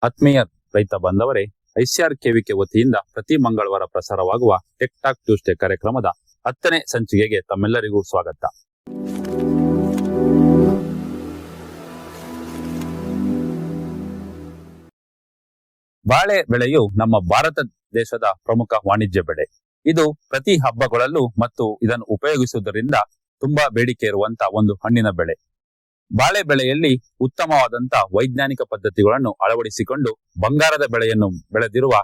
ಆತ್ಮೀಯ ರೈತ ಬಾಂಧವರೇ, ಐಸಿಆರ್ ಕೆವಿಕೆ ವತಿಯಿಂದ ಪ್ರತಿ ಮಂಗಳವಾರ ಪ್ರಸಾರವಾಗುವ ಟೆಕ್ ಟಾಕ್ ಟ್ಯೂಸ್ಡೇ ಕಾರ್ಯಕ್ರಮದ 10ನೇ ಸಂಚಿಕೆಗೆ ತಮ್ಮೆಲ್ಲರಿಗೂ ಸ್ವಾಗತ. ಬಾಳೆ ಬೆಳೆಯು ನಮ್ಮ ಭಾರತ ದೇಶದ ಪ್ರಮುಖ ವಾಣಿಜ್ಯ ಬೆಳೆ. ಇದು ಪ್ರತಿ ಹಬ್ಬಗಳಲ್ಲೂ ಮತ್ತು ಇದನ್ನು ಉಪಯೋಗಿಸುವುದರಿಂದ ತುಂಬಾ ಬೇಡಿಕೆ ಇರುವಂತ ಒಂದು ಹಣ್ಣಿನ ಬೆಳೆ. ಬಾಳೆ ಬೆಳೆಯಲ್ಲಿ ಉತ್ತಮವಾದಂತ ವೈಜ್ಞಾನಿಕ ಪದ್ಧತಿಗಳನ್ನು ಅಳವಡಿಸಿಕೊಂಡು ಬಂಗಾರದ ಬೆಳೆಯನ್ನು ಬೆಳೆದಿರುವ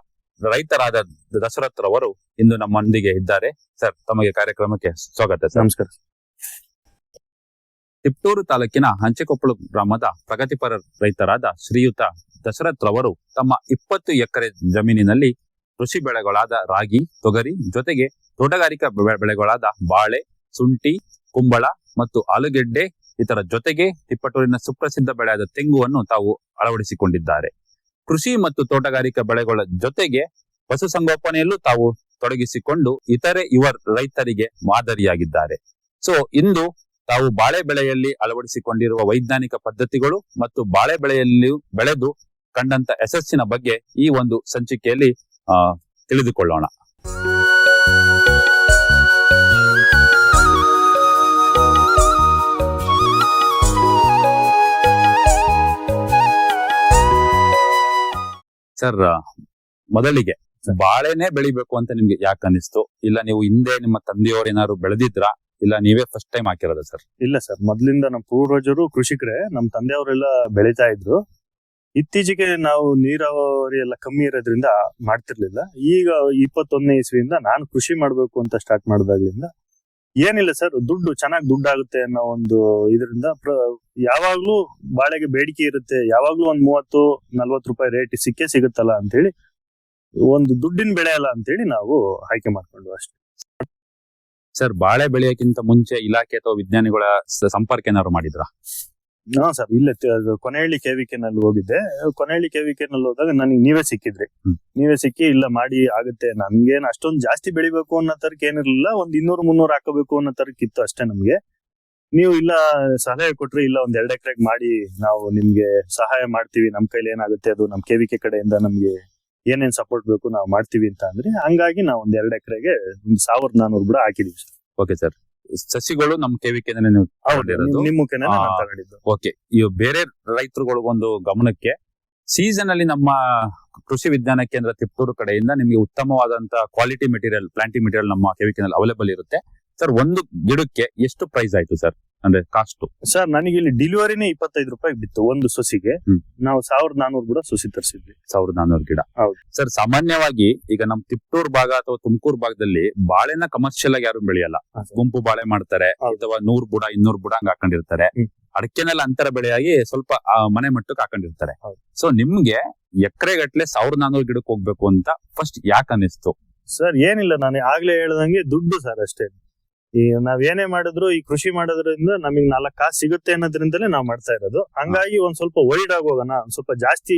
ರೈತರಾದ ದಶರಥ್ ರವರು ಇಂದು ನಮ್ಮೊಂದಿಗೆ ಇದ್ದಾರೆ. ಸರ್, ತಮಗೆ ಕಾರ್ಯಕ್ರಮಕ್ಕೆ ಸ್ವಾಗತ. ನಮಸ್ಕಾರ. ತಿಪ್ಟೂರು ತಾಲೂಕಿನ ಹಂಚೆಕೊಪ್ಪಳು ಗ್ರಾಮದ ಪ್ರಗತಿಪರ ರೈತರಾದ ಶ್ರೀಯುತ ದಶರಥ್ ರವರು ತಮ್ಮ 20 ಎಕರೆ ಜಮೀನಿನಲ್ಲಿ ಕೃಷಿ ಬೆಳೆಗಳಾದ ರಾಗಿ, ತೊಗರಿ ಜೊತೆಗೆ ತೋಟಗಾರಿಕಾ ಬೆಳೆಗಳಾದ ಬಾಳೆ, ಶುಂಠಿ, ಕುಂಬಳ ಮತ್ತು ಆಲೂಗೆಡ್ಡೆ ಇದರ ಜೊತೆಗೆ ತಿಪ್ಪಟೂರಿನ ಸುಪ್ರಸಿದ್ಧ ಬೆಳೆಯಾದ ತೆಂಗುವನ್ನು ತಾವು ಅಳವಡಿಸಿಕೊಂಡಿದ್ದಾರೆ. ಕೃಷಿ ಮತ್ತು ತೋಟಗಾರಿಕಾ ಬೆಳೆಗಳ ಜೊತೆಗೆ ಪಶುಸಂಗೋಪನೆಯಲ್ಲೂ ತಾವು ತೊಡಗಿಸಿಕೊಂಡು ಇತರೆ ಯುವ ರೈತರಿಗೆ ಮಾದರಿಯಾಗಿದ್ದಾರೆ. ಸೊ ಇಂದು ತಾವು ಬಾಳೆ ಬೆಳೆಯಲ್ಲಿ ಅಳವಡಿಸಿಕೊಂಡಿರುವ ವೈಜ್ಞಾನಿಕ ಪದ್ಧತಿಗಳು ಮತ್ತು ಬಾಳೆ ಬೆಳೆಯಲ್ಲಿ ಬೆಳೆದು ಕಂಡಂತ ಯಶಸ್ಸಿನ ಬಗ್ಗೆ ಈ ಒಂದು ಸಂಚಿಕೆಯಲ್ಲಿ ತಿಳಿದುಕೊಳ್ಳೋಣ. ಸರ್, ಮೊದಲಿಗೆ ಬಾಳೆನೇ ಬೆಳಿಬೇಕು ಅಂತ ನಿಮ್ಗೆ ಯಾಕೆ ಅನಿಸ್ತು? ಇಲ್ಲ ನೀವು ಹಿಂದೆ ನಿಮ್ಮ ತಂದೆಯವರು ಏನಾದ್ರು ಬೆಳೆದಿದ್ರಾ, ಇಲ್ಲ ನೀವೇ ಫಸ್ಟ್ ಟೈಮ್ ಹಾಕಿರೋದ? ಸರ್, ಇಲ್ಲ ಸರ್, ಮೊದ್ಲಿಂದ ನಮ್ಮ ಪೂರ್ವಜರು ಕೃಷಿಕರೇ. ನಮ್ಮ ತಂದೆಯವರೆಲ್ಲ ಬೆಳೀತಾ ಇದ್ರು. ಇತ್ತೀಚೆಗೆ ನಾವು ನೀರಾವರಿ ಎಲ್ಲ ಕಮ್ಮಿ ಇರೋದ್ರಿಂದ ಮಾಡ್ತಿರ್ಲಿಲ್ಲ. ಈಗ 21ನೇ ಇಸ್ವಿಯಿಂದ ನಾನು ಕೃಷಿ ಮಾಡ್ಬೇಕು ಅಂತ ಸ್ಟಾರ್ಟ್ ಮಾಡಿದಾಗ್ಲಿಂದ ಏನಿಲ್ಲ ಸರ್, ಚೆನ್ನಾಗಿ ದುಡ್ಡಾಗುತ್ತೆ ಅನ್ನೋ ಒಂದು ಇದರಿಂದ ಯಾವಾಗ್ಲೂ ಬಾಳೆಗೆ ಬೇಡಿಕೆ ಇರುತ್ತೆ. ಯಾವಾಗ್ಲೂ ಒಂದ್ 30-40 ರೂಪಾಯಿ ರೇಟ್ ಸಿಗುತ್ತಲ್ಲ ಅಂತ ಹೇಳಿ, ಒಂದು ದುಡ್ಡಿನ ಬೆಳೆ ಅಲ್ಲ ಅಂತ ಹೇಳಿ ನಾವು ಆಯ್ಕೆ ಮಾಡ್ಕೊಂಡು ಅಷ್ಟೇ. ಸರ್, ಬಾಳೆ ಬೆಳೆಯಕ್ಕಿಂತ ಮುಂಚೆ ಇಲಾಖೆ ಅಥವಾ ವಿಜ್ಞಾನಿಗಳ ಸಂಪರ್ಕ ಏನಾದ್ರು ಮಾಡಿದ್ರಾ? ಹಾ ಸರ್, ಇಲ್ಲೇ ಕೊನೆಹಳ್ಳಿ ಕೆವಿಕೆನಲ್ಲಿ ಹೋಗಿದ್ದೆ. ಕೊನೆಹಳ್ಳಿ ಕೆವಿಕೆನಲ್ಲಿ ಹೋದಾಗ ನನಗೆ ನೀವೇ ಸಿಕ್ಕಿ ಇಲ್ಲ ಮಾಡಿ ಆಗುತ್ತೆ. ನನ್ಗೇನ್ ಅಷ್ಟೊಂದು ಜಾಸ್ತಿ ಬೆಳಿಬೇಕು ಅನ್ನೋ ತರಕ್ ಏನಿರ್ಲಿಲ್ಲ, ಒಂದ್ 200-300 ಹಾಕಬೇಕು ಅನ್ನೋ ತರಕ್ ಇತ್ತು ಅಷ್ಟೇ ನಮ್ಗೆ. ನೀವು ಇಲ್ಲ ಸಲಹೆ ಕೊಟ್ರಿ, ಇಲ್ಲ ಒಂದ್ 2 ಎಕರೆಗೆ ಮಾಡಿ ನಾವು ನಿಮ್ಗೆ ಸಹಾಯ ಮಾಡ್ತೀವಿ, ನಮ್ ಕೈಲಿ ಏನಾಗುತ್ತೆ ಅದು ನಮ್ ಕೆವಿಕೆ ಕಡೆಯಿಂದ ನಮ್ಗೆ ಏನೇನ್ ಸಪೋರ್ಟ್ ಬೇಕು ನಾವು ಮಾಡ್ತೀವಿ ಅಂತ ಅಂದ್ರೆ, ಹಂಗಾಗಿ ನಾವು ಒಂದ್ 2 ಎಕರೆಗೆ 1400 ಬುಡ ಹಾಕಿದೀವಿ ಸರ್. ಓಕೆ ಸರ್, ಸಸಿಗಳು ನಮ್ ಕೆವಿಕೆ ತಗೊಂಡಿದ್ದು. ಓಕೆ, ಇವು ಬೇರೆ ರೈತರುಗಳಿಗೊಂದು ಗಮನಕ್ಕೆ, ಸೀಸನ್ ಅಲ್ಲಿ ನಮ್ಮ ಕೃಷಿ ವಿಜ್ಞಾನ ಕೇಂದ್ರ ತಿಪ್ಟೂರು ಕಡೆಯಿಂದ ನಿಮ್ಗೆ ಉತ್ತಮವಾದಂತ ಕ್ವಾಲಿಟಿ ಮೆಟೀರಿಯಲ್, ಪ್ಲಾಂಟಿಂಗ್ ಮೆಟೀರಿಯಲ್ ನಮ್ಮ ಕೆವಿಕೆನಲ್ಲಿ ಅವೈಲೇಬಲ್ ಇರುತ್ತೆ. ಸರ್, ಒಂದು ಗಿಡಕ್ಕೆ ಎಷ್ಟು ಪ್ರೈಸ್ ಆಯ್ತು ಸರ್, ಅಂದ್ರೆ ಕಾಸ್ಟ್? ಸರ್, ನನಗೆ ಇಲ್ಲಿ ಡೆಲಿವರಿನೇ 25 ರೂಪಾಯಿ ಬಿತ್ತು ಒಂದು ಸೊಸಿಗೆ. ನಾವು 1400 ಕೂಡ ಸೊಸಿ ತರಿಸಿದ್ವಿ. 1400 ಗಿಡ. ಹೌದು ಸರ್, ಸಾಮಾನ್ಯವಾಗಿ ಈಗ ನಮ್ ತಿಪ್ಟೂರ್ ಭಾಗ ಅಥವಾ ತುಮಕೂರು ಭಾಗದಲ್ಲಿ ಬಾಳೆನ ಕಮರ್ಷಿಯಲ್ ಆಗಿ ಯಾರು ಬೆಳೆಯಲ್ಲ. ಗುಂಪು ಬಾಳೆ ಮಾಡ್ತಾರೆ, ಅಥವಾ 100 ಬುಡ 200 ಬುಡ ಹಂಗ ಹಾಕೊಂಡಿರ್ತಾರೆ. ಅಡಕೆನೆಲ್ಲ ಅಂತರ ಬೆಳೆಯಾಗಿ ಸ್ವಲ್ಪ ಮನೆ ಮಟ್ಟಕ್ಕೆ ಹಾಕೊಂಡಿರ್ತಾರೆ. ಸೊ ನಿಮ್ಗೆ ಎಕರೆ ಗಟ್ಲೆ 1400 ಗಿಡಕ್ಕೆ ಹೋಗ್ಬೇಕು ಅಂತ ಫಸ್ಟ್ ಯಾಕೆ ಅನಿಸ್ತು? ಸರ್, ಏನಿಲ್ಲ, ನಾನು ಆಗ್ಲೇ ಹೇಳ್ದಂಗೆ ದುಡ್ಡು ಸರ್, ಅಷ್ಟೇ. ಈ ನಾವ್ ಏನೇ ಮಾಡಿದ್ರು ಈ ಕೃಷಿ ಮಾಡೋದ್ರಿಂದ ನಮಗ್ 4 ಕಾಸು ಸಿಗುತ್ತೆ ಅನ್ನೋದ್ರಿಂದಲೇ ನಾವ್ ಮಾಡ್ತಾ ಇರೋದು. ಹಂಗಾಗಿ ಒಂದ್ ಸ್ವಲ್ಪ ವೈಡ್ ಆಗಿ ಹೋಗೋಣ, ಒಂದ್ ಸ್ವಲ್ಪ ಜಾಸ್ತಿ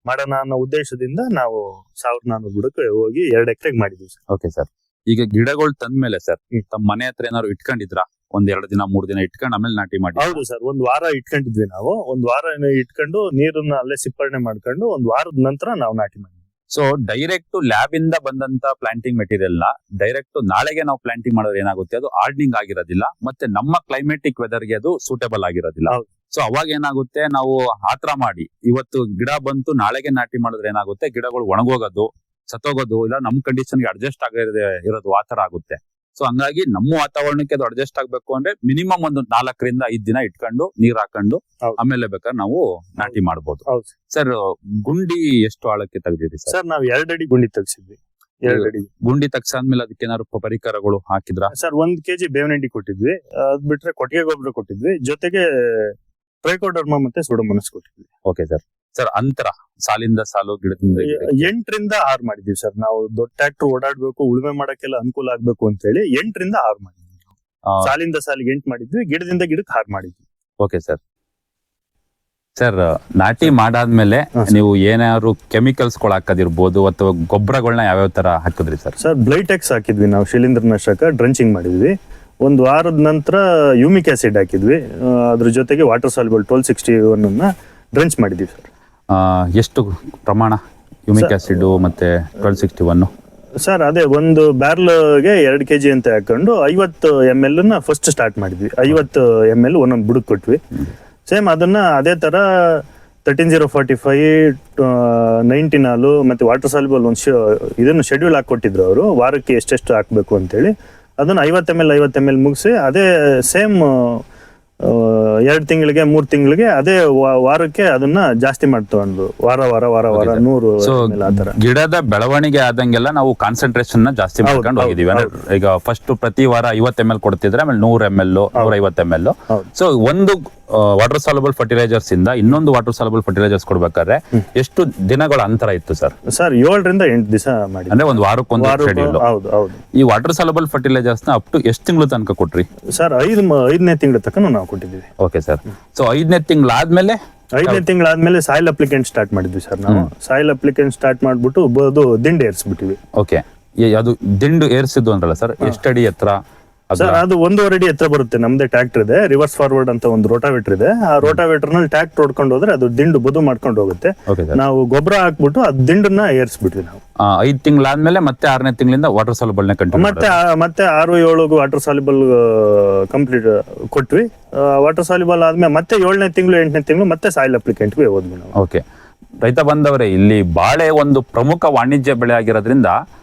ಮಾಡೋಣ ಅನ್ನೋ ಉದ್ದೇಶದಿಂದ ನಾವು 1400 ಬುಡಕ್ಕೆ ಹೋಗಿ 2 ಎಕರೆಗೆ ಮಾಡಿದ್ವಿ ಸರ್. ಓಕೆ ಸರ್, ಈಗ ಗಿಡಗಳು ತಂದ್ಮೇಲೆ ಸರ್ ತಮ್ಮ ಮನೆ ಹತ್ರ ಏನಾದ್ರು ಇಟ್ಕೊಂಡಿದ್ರಾ? 1-2 ದಿನ 3 ದಿನ ಇಟ್ಕೊಂಡು ಆಮೇಲೆ ನಾಟಿ ಮಾಡಿ? ಹೌದು ಸರ್, 1 ವಾರ ಇಟ್ಕೊಂಡಿದ್ವಿ ನಾವು. 1 ವಾರ ಇಟ್ಕೊಂಡು ನೀರನ್ನ ಅಲ್ಲೇ ಸಿಪ್ಪರಣೆ ಮಾಡ್ಕೊಂಡು 1 ವಾರದ ನಂತರ ನಾವು ನಾಟಿ ಮಾಡಿದ್ವಿ. ಸೊ ಡೈರೆಕ್ಟ್ ಲ್ಯಾಬ್ ಇಂದ ಬಂದಂತ ಪ್ಲಾಂಟಿಂಗ್ ಮೆಟೀರಿಯಲ್ ನ ಡೈರೆಕ್ಟ್ ನಾಳೆಗೆ ನಾವು ಪ್ಲಾಂಟಿಂಗ್ ಮಾಡೋದು ಏನಾಗುತ್ತೆ, ಅದು ಹಾರ್ಡನಿಂಗ್ ಆಗಿರೋದಿಲ್ಲ, ಮತ್ತೆ ನಮ್ಮ ಕ್ಲೈಮೆಟಿಕ್ ವೆದರ್ ಗೆ ಅದು ಸೂಟೇಬಲ್ ಆಗಿರೋದಿಲ್ಲ. ಸೊ ಅವಾಗ ಏನಾಗುತ್ತೆ, ನಾವು ಆತರ ಮಾಡಿ ಇವತ್ತು ಗಿಡ ಬಂತು ನಾಳೆಗೆ ನಾಟಿ ಮಾಡಿದ್ರೆ ಏನಾಗುತ್ತೆ, ಗಿಡಗಳು ಒಣಗೋಗೋದು, ಸತ್ತೋಗೋದು, ಇಲ್ಲ ನಮ್ ಕಂಡೀಷನ್ಗೆ ಅಡ್ಜಸ್ಟ್ ಇರೋದು ಆ ತರ ಆಗುತ್ತೆ. ಸೊ ಹಂಗಾಗಿ ನಮ್ಮ ವಾತಾವರಣಕ್ಕೆ ಅದು ಅಡ್ಜಸ್ಟ್ ಆಗ್ಬೇಕು ಅಂದ್ರೆ ಮಿನಿಮಮ್ ಒಂದು 4-5 ದಿನ ಇಟ್ಕೊಂಡು ನೀರ್ ಹಾಕೊಂಡು ಆಮೇಲೆ ಬೇಕಾದ್ರೆ ನಾವು ನಾಟಿ ಮಾಡಬಹುದು. ಸರ್, ಗುಂಡಿ ಎಷ್ಟು ಆಳಕ್ಕೆ ತೆಗ್ದಿರಿ ಸರ್? ನಾವು 2 ಅಡಿ ಗುಂಡಿ ತೆಗ್ಸಿದ್ವಿ. 2 ಅಡಿ ಗುಂಡಿ ತೆಗ್ಸಾದ್ಮೇಲೆ ಅದಕ್ಕೆ ಏನಾದ್ರು ಪರಿಕರಗಳು ಹಾಕಿದ್ರ? ಸರ್, 1 kg ಬೇವಿನ ಹಿಂಡಿ ಕೊಟ್ಟಿದ್ವಿ. ಅದ್ ಬಿಟ್ರೆ ಕೊಟ್ಟಿಗೆ ಗೊಬ್ಬರ ಕೊಟ್ಟಿದ್ವಿ, ಜೊತೆಗೆ ಟ್ರೈಕೋಡರ್ಮಾ ಮತ್ತೆ ಸುಡೋಮೋನಾಸ್ ಕೊಟ್ಟಿದ್ವಿ. Okay sir. ಸರ್, ಅಂತರ ಸಾಲಿಂದ ಸಾಲು ಗಿಡದಿಂದ 8ರಿಂದ 6 ಮಾಡಿದೀವಿ ಸರ್. ನಾವು ದೊಡ್ಡ ಟ್ರ್ಯಾಕ್ಟರ್ ಓಡಾಡ್ಬೇಕು, ಉಳುಮೆ ಮಾಡಕ್ಕೆಲ್ಲ ಅನುಕೂಲ ಆಗ್ಬೇಕು ಅಂತ ಹೇಳಿ 8ರಿಂದ 6 ಮಾಡಿದ್ವಿ. ಸಾಲಿಂದ ಸಾಲಿಗೆ 8 ಮಾಡಿದ್ವಿ, ಗಿಡದಿಂದ ಗಿಡಕ್ಕೆ 6 ಮಾಡಿದ್ವಿ. Okay sir. ಸರ್, ನಾಟಿ ಮಾಡಾದ್ಮೇಲೆ ನೀವು ಏನಾದ್ರು ಕೆಮಿಕಲ್ಸ್ ಗಳು ಹಾಕೋದಿರ್ಬೋದು ಅಥವಾ ಗೊಬ್ಬರಗಳನ್ನ ಯಾವ್ಯಾವ ತರ ಹಾಕಿದ್ರಿ ಸರ್? ಸರ್, ಬ್ಲೈಟೆಕ್ಸ್ ಹಾಕಿದ್ವಿ ನಾವು, ಶಿಲೀಂಧ್ರನಾಶಕ ಡ್ರಂಚಿಂಗ್ ಮಾಡಿದ್ವಿ. 1 ವಾರದ ನಂತರ ಯೂಮಿಕ್ ಆಸಿಡ್ ಹಾಕಿದ್ವಿ. ಅದ್ರ ಜೊತೆಗೆ ವಾಟರ್ ಸಾಲ್ಯುಬಲ್ 1261 ಡ್ರಂಚ್ ಮಾಡಿದ್ವಿ ಸರ್. ಎಷ್ಟು ಪ್ರಮಾಣ ಯುಮಿಕ್ ಆಸಿಡ್ ಮತ್ತೆ 1261? ಸರ್ ಅದೇ ಒಂದು ಬ್ಯಾರ್ಲ್ಗೆ 2 kg ಅಂತ ಹಾಕೊಂಡು 50 ml ನ ಫಸ್ಟ್ ಸ್ಟಾರ್ಟ್ ಮಾಡಿದ್ವಿ. 50 ml ಒಂದೊಂದು ಬುಡಕ್ ಕೊಟ್ವಿ. ಸೇಮ್ ಅದನ್ನ ಅದೇ ತರ 13045 19 ಮತ್ತೆ ವಾಟರ್ ಸಾಲ್ಯುಬಲ್ ಇದನ್ನು ಶೆಡ್ಯೂಲ್ ಹಾಕೊಟ್ಟಿದ್ರು ಅವರು, ವಾರಕ್ಕೆ ಎಷ್ಟೆಷ್ಟು ಹಾಕ್ಬೇಕು ಅಂತೇಳಿ. ಅದನ್ನ 50 ml ಮುಗಿಸಿ ಅದೇ ಸೇಮ್ 2 ತಿಂಗಳಿಗೆ 3 ತಿಂಗಳಿಗೆ ಅದೇ ವಾರಕ್ಕೆ ಅದನ್ನ ಜಾಸ್ತಿ ಮಾಡ್ತಗೊಂಡು ವಾರ 100 ml ಆ ತರ. ಗಿಡದ ಬೆಳವಣಿಗೆ ಆದಂಗೆಲ್ಲ ನಾವು ಕಾನ್ಸಂಟ್ರೇಷನ್ ನ ಜಾಸ್ತಿ ಮಾಡ್ಕೊಂಡು ಹೋಗಿದೀವಿ. ಅಂದ್ರೆ ಈಗ ಫಸ್ಟ್ ಪ್ರತಿ ವಾರ 50 ml ಕೊಡ್ತಿದ್ರೆ ಆಮೇಲೆ 100 ml 150 ml. ಸೊ ಒಂದು ವಾಟರ್ ಸಾಲ್ಯುಬಲ್ ಫರ್ಟಿಲೈಸರ್ಸ್ ಇಂದ ಇನ್ನೊಂದು ವಾಟರ್ ಸಾಲ್ಯುಬಲ್ ಫರ್ಟಿಲೈಸರ್ಸ್ ಕೊಡ್ಬೇಕಾದ್ರೆ ಎಷ್ಟು ದಿನಗಳ ಅಂತರ ಇತ್ತು ಸರ್? ಸರ್ 7 ರಿಂದ 8 ದಿವಸ ಮಾಡಿ, ಅಂದ್ರೆ ಒಂದು ವಾರಕ್ಕೊಂದು ಶೆಡ್ಯೂಲ್. ಹೌದು. ಈ ವಾಟರ್ ಸಾಲ್ಯುಬಲ್ ಫರ್ಟಿಲೈಸರ್ಸ್ ನ ಅಪ್ ಟು ಎಷ್ಟು ತಿಂಗಳು ತನಕ ಕೊಟ್ರಿ ಸರ್? 5ನೇ ತಿಂಗಳ ತನಕ ನಾವು ಕೊಟ್ಟಿದ್ದೀವಿ. Okay sir. ಸೊ 5ನೇ ತಿಂಗಳಾದ್ಮೇಲೆ 5ನೇ ತಿಂಗಳಾದ್ಮೇಲೆ ಸಾಯಿಲ್ ಅಪ್ಲಿಕೆಂಟ್ ಸ್ಟಾರ್ಟ್ ಮಾಡಿದ್ವಿ ಸರ್ ನಾವು. ಸಾಯಿಲ್ ಅಪ್ಲಿಕೆಂಟ್ ಸ್ಟಾರ್ಟ್ ಮಾಡ್ಬಿಟ್ಟು ಅದು ದಿಂಡು ಏರ್ಸ್ಬಿಟ್ಟಿವಿ. ಓಕೆ, ಅದು ದಿಂಡು ಏರ್ಸಿದ್ದು ಅಂದ್ರಲ್ಲ ಸರ್, ಎಷ್ಟಡಿ ಎತ್ತರ? ಸರ್ ಅದು 1.5 ಅಡಿ ಎತ್ತರ ಬರುತ್ತೆ. ನಮ್ದೇ ಟ್ರ್ಯಾಕ್ಟರ್ ಇದೆ, ರಿವರ್ಸ್ ಫಾರ್ವರ್ಡ್ ಅಂತ ಒಂದು ರೋಟಾವೇಟರ್ ಇದೆ. ಆ ರೋಟಾವೇಟರ್ ನಲ್ಲಿ ಟ್ರ್ಯಾಕ್ಟರ್ ಹೊಡ್ಕೊಂಡು ಹೋದ್ರೆ ಅದು ದಿಂಡು ಬದು ಮಾಡ್ಕೊಂಡು ಹೋಗುತ್ತೆ. ನಾವು ಗೊಬ್ಬರ ಹಾಕ್ಬಿಟ್ಟು ಅದ್ ದಿಂಡನ್ನ ಏರ್ಸ್ಬಿಟ್ವಿ ನಾವು. 5 ತಿಂಗಳಾದ್ಮೇಲೆ ಮತ್ತೆ 6ನೇ ತಿಂಗಳಿಂದ ವಾಟರ್ ಸಾಲ್ಯುಬಲ್ ನ ಕಂಟಿನ್ಯೂ ಮತ್ತೆ 6-7 ವಾಟರ್ ಸಾಲ್ಯುಬಲ್ ಕಂಪ್ಲೀಟ್ ಕೊಟ್ವಿ. ವಾಟರ್ ಸಾಲ್ಯುಬಲ್ ಆದ್ಮೇಲೆ ಮತ್ತೆ 7ನೇ ತಿಂಗಳು 8ನೇ ತಿಂಗಳು ಮತ್ತೆ ಸಾಯಿಲ್ ಅಪ್ಲಿಕೆಂಟ್ಗೆ ಹೋದ್ವಿ ನಾವು. ಓಕೆ, ರೈತ ಬಂದವರೇ, ಇಲ್ಲಿ ಬಾಳೆ ಒಂದು ಪ್ರಮುಖ ವಾಣಿಜ್ಯ ಬೆಳೆ ಆಗಿರೋದ್ರಿಂದ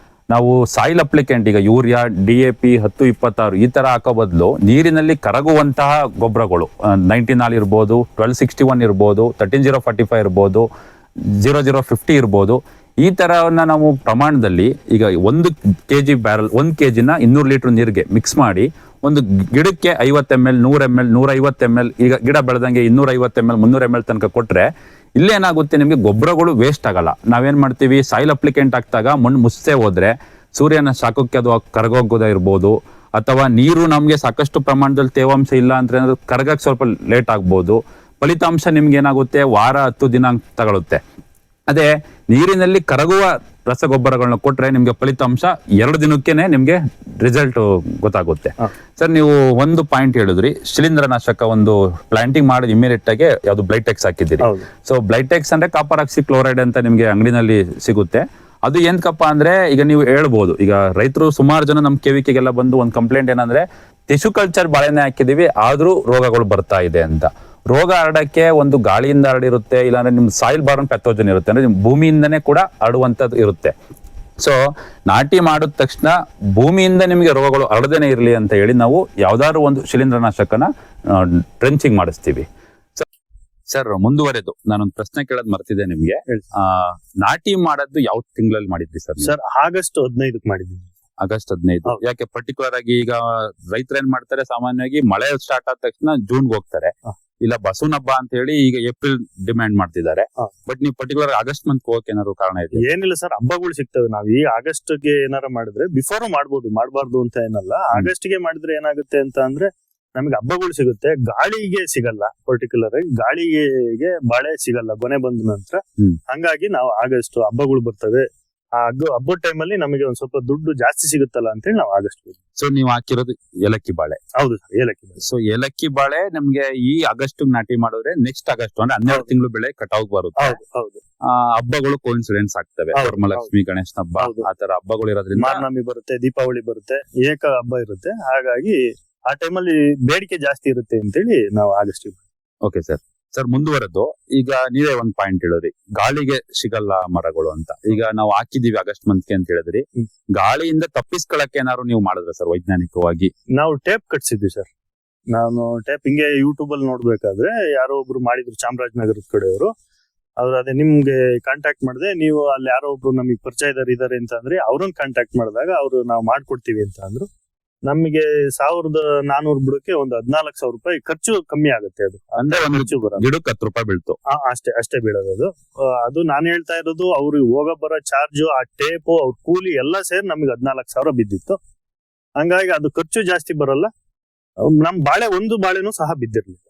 ನಾವು ಸಾಯಿಲ್ ಅಪ್ಲಿಕೆಂಟ್, ಈಗ ಯೂರಿಯಾ, DAP 10-26 ಈ ತರ ಹಾಕೋ ಬದಲು ನೀರಿನಲ್ಲಿ ಕರಗುವಂತಹ ಗೊಬ್ಬರಗಳು 19 ಇರ್ಬೋದು, 1261 ಇರ್ಬೋದು, 13045 ಇರ್ಬೋದು, 0050 ಇರ್ಬೋದು, ಈ ತರವನ್ನ ನಾವು ಪ್ರಮಾಣದಲ್ಲಿ ಈಗ 1 kg ಬ್ಯಾರಲ್ 1 kgನ 200 ಲೀಟರ್ ನೀರಿಗೆ ಮಿಕ್ಸ್ ಮಾಡಿ ಒಂದು ಗಿಡಕ್ಕೆ 50 ml 100 ml 150 ml, ಈಗ ಗಿಡ ಬೆಳೆದಂಗೆ 250 ml 300 ml ತನಕ ಕೊಟ್ರೆ ಇಲ್ಲೇನಾಗುತ್ತೆ, ನಿಮ್ಗೆ ಗೊಬ್ಬರಗಳು ವೇಸ್ಟ್ ಆಗಲ್ಲ. ನಾವೇನ್ ಮಾಡ್ತೀವಿ, ಸಾಯಿಲ್ ಅಪ್ಲಿಕೆಂಟ್ ಹಾಕ್ದಾಗ ಮಣ್ಣು ಮುಚ್ಚೆ ಹೋದ್ರೆ ಸೂರ್ಯನ ಶಾಖಕ್ಕೆ ಅದು ಕರಗೋಗೋದ ಇರ್ಬೋದು, ಅಥವಾ ನೀರು ನಮ್ಗೆ ಸಾಕಷ್ಟು ಪ್ರಮಾಣದಲ್ಲಿ ತೇವಾಂಶ ಇಲ್ಲ ಅಂದ್ರೆ ಕರಗಕ್ಕೆ ಸ್ವಲ್ಪ ಲೇಟ್ ಆಗ್ಬೋದು. ಫಲಿತಾಂಶ ನಿಮ್ಗೆ ಏನಾಗುತ್ತೆ, ವಾರ 10 ದಿನ ತಗೊಳುತ್ತೆ. ಅದೇ ನೀರಿನಲ್ಲಿ ಕರಗುವ ರಸಗೊಬ್ಬರಗಳನ್ನ ಕೊಟ್ರೆ ನಿಮ್ಗೆ ಫಲಿತಾಂಶ 2 ದಿನಕ್ಕೇನೆ ನಿಮ್ಗೆ ರಿಸಲ್ಟ್ ಗೊತ್ತಾಗುತ್ತೆ. ಸರ್, ನೀವು ಒಂದು ಪಾಯಿಂಟ್ ಹೇಳಿದ್ರಿ, ಶಿಲೀಂಧ್ರನಾಶಕ ಒಂದು ಪ್ಲಾಂಟಿಂಗ್ ಮಾಡಿ ಇಮಿಡಿಯೇಟ್ ಆಗಿ ಯಾವ್ದು ಬ್ಲೈಟೆಕ್ಸ್ ಹಾಕಿದ್ದೀರಿ. ಸೊ ಬ್ಲೈಟೆಕ್ಸ್ ಅಂದ್ರೆ ಕಾಪರ್ ಆಕ್ಸಿ ಕ್ಲೋರೈಡ್ ಅಂತ ನಿಮ್ಗೆ ಅಂಗಡಿನಲ್ಲಿ ಸಿಗುತ್ತೆ. ಅದು ಏನ್ಕಪ್ಪ ಅಂದ್ರೆ, ಈಗ ನೀವು ಹೇಳ್ಬೋದು, ಈಗ ರೈತರು ಸುಮಾರು ಜನ ನಮ್ ಕೆವಿಕೆಗೆಲ್ಲ ಬಂದು ಒಂದು ಕಂಪ್ಲೇಂಟ್ ಏನಂದ್ರೆ, ಟಿಶ್ಯೂ ಕಲ್ಚರ್ ಬಾಳೆನೆ ಹಾಕಿದೀವಿ ಆದ್ರೂ ರೋಗಗಳು ಬರ್ತಾ ಇದೆ ಅಂತ. ರೋಗ ಹರಡಕ್ಕೆ ಒಂದು ಗಾಳಿಯಿಂದ ಹರಡಿರುತ್ತೆ, ಇಲ್ಲಾಂದ್ರೆ ನಿಮ್ ಸಾಯಿಲ್ ಬಾರ್ನ್ ಪ್ಯಾಥೋಜನ್ ಇರುತ್ತೆ, ಅಂದ್ರೆ ನಿಮ್ ಭೂಮಿಯಿಂದನೇ ಕೂಡ ಹರಡುವಂತದ್ದು ಇರುತ್ತೆ. ಸೊ ನಾಟಿ ಮಾಡಿದ ತಕ್ಷಣ ಭೂಮಿಯಿಂದ ನಿಮಗೆ ರೋಗಗಳು ಹರಡದೇನೆ ಇರಲಿ ಅಂತ ಹೇಳಿ ನಾವು ಯಾವ್ದಾದ್ರು ಒಂದು ಶಿಲೀಂಧ್ರನಾಶಕನ ಟ್ರೆಂಚಿಂಗ್ ಮಾಡಿಸ್ತೀವಿ. ಸರ್, ಮುಂದುವರೆದು ನಾನೊಂದು ಪ್ರಶ್ನೆ ಕೇಳೋದ್ ಮರ್ತಿದ್ದೆ ನಿಮ್ಗೆ. ನಾಟಿ ಮಾಡೋದು ಯಾವ ತಿಂಗಳಲ್ಲಿ ಮಾಡಿದ್ರಿ ಸರ್? ಸರ್ ಆಗಸ್ಟ್ 15ಕ್ಕೆ ಮಾಡಿದ್ವಿ. ಆಗಸ್ಟ್ 15. ಯಾಕೆ ಪರ್ಟಿಕ್ಯುಲರ್ ಆಗಿ? ಈಗ ರೈತರು ಏನ್ ಮಾಡ್ತಾರೆ, ಸಾಮಾನ್ಯವಾಗಿ ಮಳೆ ಸ್ಟಾರ್ಟ್ ಆದ ತಕ್ಷಣ ಜೂನ್ಗೆ ಹೋಗ್ತಾರೆ, ಇಲ್ಲ ಬಸವನ ಹಬ್ಬ ಅಂತ ಹೇಳಿ ಈಗ ಏಪ್ರಿಲ್ ಡಿಮ್ಯಾಂಡ್ ಮಾಡ್ತಿದ್ದಾರೆ. ಬಟ್ ನೀವು ಪರ್ಟಿಕ್ಯುಲರ್ ಆಗಸ್ಟ್ ಮಂತ್ ಹೋಗಕ್ಕೆ ಏನಾದ್ರು ಕಾರಣ ಇದೆ? ಏನಿಲ್ಲ ಸರ್, ಹಬ್ಬಗಳು ಸಿಗ್ತವೆ. ನಾವ್ ಈ ಆಗಸ್ಟ್ ಗೆ ಏನಾರ ಮಾಡಿದ್ರೆ ಬಿಫೋರ್ ಮಾಡ್ಬೋದು, ಮಾಡಬಾರ್ದು ಅಂತ ಏನಲ್ಲ. ಆಗಸ್ಟ್ ಗೆ ಮಾಡಿದ್ರೆ ಏನಾಗುತ್ತೆ ಅಂತ ಅಂದ್ರೆ ನಮ್ಗೆ ಹಬ್ಬಗಳು ಸಿಗುತ್ತೆ, ಗಾಳಿಗೆ ಸಿಗಲ್ಲ. ಪರ್ಟಿಕ್ಯುಲರ್ ಆಗಿ ಗಾಳಿಗೆ ಬಾಳೆ ಸಿಗಲ್ಲ ಗೊನೆ ಬಂದ ನಂತರ. ಹಂಗಾಗಿ ನಾವು ಆಗಸ್ಟ್ ಹಬ್ಬಗಳು ಬರ್ತವೆ, ಆ ಹಬ್ಬದ ಟೈಮಲ್ಲಿ ನಮಗೆ ಒಂದ್ ಸ್ವಲ್ಪ ದುಡ್ಡು ಜಾಸ್ತಿ ಸಿಗುತ್ತಲ್ಲ ಅಂತೇಳಿ ನಾವು ಆಗಸ್ಟ್. ಸೊ ನೀವು ಹಾಕಿರೋದು ಏಲಕ್ಕಿ ಬಾಳೆ? ಹೌದು ಸರ್, ಏಲಕ್ಕಿ ಬಾಳೆ. ಸೊ ಏಲಕ್ಕಿ ಬಾಳೆ ನಮ್ಗೆ ಈ ಆಗಸ್ಟ್ ನಾಟಿ ಮಾಡಿದ್ರೆ ನೆಕ್ಸ್ಟ್ ಆಗಸ್ಟ್ ಅಂದ್ರೆ 12 ತಿಂಗಳು ಬೆಳೆ ಕಟಾವ್ ಬರುತ್ತೆ. ಹೌದು. ಹಬ್ಬಗಳು ಕೋಇನ್ಸಿಡೆನ್ಸ್ ಆಗ್ತವೆ, ವರಮಹಾಲಕ್ಷ್ಮಿ, ಗಣೇಶ ಹಬ್ಬ, ಆ ತರ ಹಬ್ಬಗಳು ಇರೋದ್ರಿಂದ, ಮಾರ್ನಮಿ ಬರುತ್ತೆ, ದೀಪಾವಳಿ ಬರುತ್ತೆ, ಏಕ ಹಬ್ಬ ಇರುತ್ತೆ. ಹಾಗಾಗಿ ಆ ಟೈಮಲ್ಲಿ ಬೇಡಿಕೆ ಜಾಸ್ತಿ ಇರುತ್ತೆ ಅಂತೇಳಿ ನಾವು ಆಗಸ್ಟ್. Okay sir. ಸರ್, ಮುಂದುವರೆದು ಈಗ ನೀವೇ ಒಂದ್ ಪಾಯಿಂಟ್ ಹೇಳಿದ್ರಿ, ಗಾಳಿಗೆ ಸಿಗಲ್ಲ ಮರಗಳು ಅಂತ. ಈಗ ನಾವು ಹಾಕಿದೀವಿ ಆಗಸ್ಟ್ ಮಂತ್ಗೆ ಅಂತ ಹೇಳಿದ್ರಿ, ಗಾಳಿಯಿಂದ ತಪ್ಪಿಸ್ಕೊಳಕ್ಕೆ ಏನಾದ್ರು ನೀವು ಮಾಡಿದ್ರ ಸರ್ ವೈಜ್ಞಾನಿಕವಾಗಿ? ನಾವು ಟೇಪ್ ಕಟ್ಸಿದ್ವಿ ಸರ್. ನಾನು ಟೇಪ್ ಹಿಂಗೆ ಯೂಟ್ಯೂಬ್ ಅಲ್ಲಿ ನೋಡ್ಬೇಕಾದ್ರೆ ಯಾರೋ ಒಬ್ರು ಮಾಡಿದ್ರು, ಚಾಮರಾಜನಗರದ ಕಡೆಯವರು. ಅವ್ರು ಅದೇ ನಿಮ್ಗೆ ಕಾಂಟ್ಯಾಕ್ಟ್ ಮಾಡಿದೆ, ನೀವು ಅಲ್ಲಿ ಯಾರೋ ಒಬ್ರು ನಮಗೆ ಪರಿಚಯದವ್ರು ಇದಾರೆ ಅಂತ ಅಂದ್ರೆ ಅವ್ರನ್ನ ಕಾಂಟ್ಯಾಕ್ಟ್ ಮಾಡಿದಾಗ ಅವರು ನಾವು ಮಾಡ್ಕೊಡ್ತೀವಿ ಅಂತ ಅಂದ್ರು. ನಮಗೆ 1400 ಬುಡಕ್ಕೆ ಒಂದು 14,000 ರೂಪಾಯಿ ಖರ್ಚು ಕಮ್ಮಿ ಆಗುತ್ತೆ. ಅದು ಅಂದ್ರೆ ಖರ್ಚು ಬರೋದು ಗಿಡಕ್ಕೆ 10 ರೂಪಾಯಿ ಬೀಳ್ತು, ಅಷ್ಟೇ ಬೀಳೋದು. ಅದು ನಾನು ಹೇಳ್ತಾ ಇರೋದು, ಅವ್ರು ಹೋಗ ಬರೋ ಚಾರ್ಜ್, ಆ ಟೇಪು, ಅವ್ರ ಕೂಲಿ ಎಲ್ಲ ಸೇರಿ ನಮಗೆ 14,000 ಬಿದ್ದಿತ್ತು. ಹಂಗಾಗಿ ಅದು ಖರ್ಚು ಜಾಸ್ತಿ ಬರಲ್ಲ. ನಮ್ ಬಾಳೆ ಒಂದು ಬಾಳೆನೂ ಸಹ ಬಿದ್ದಿರ್ಲಿಲ್ಲ.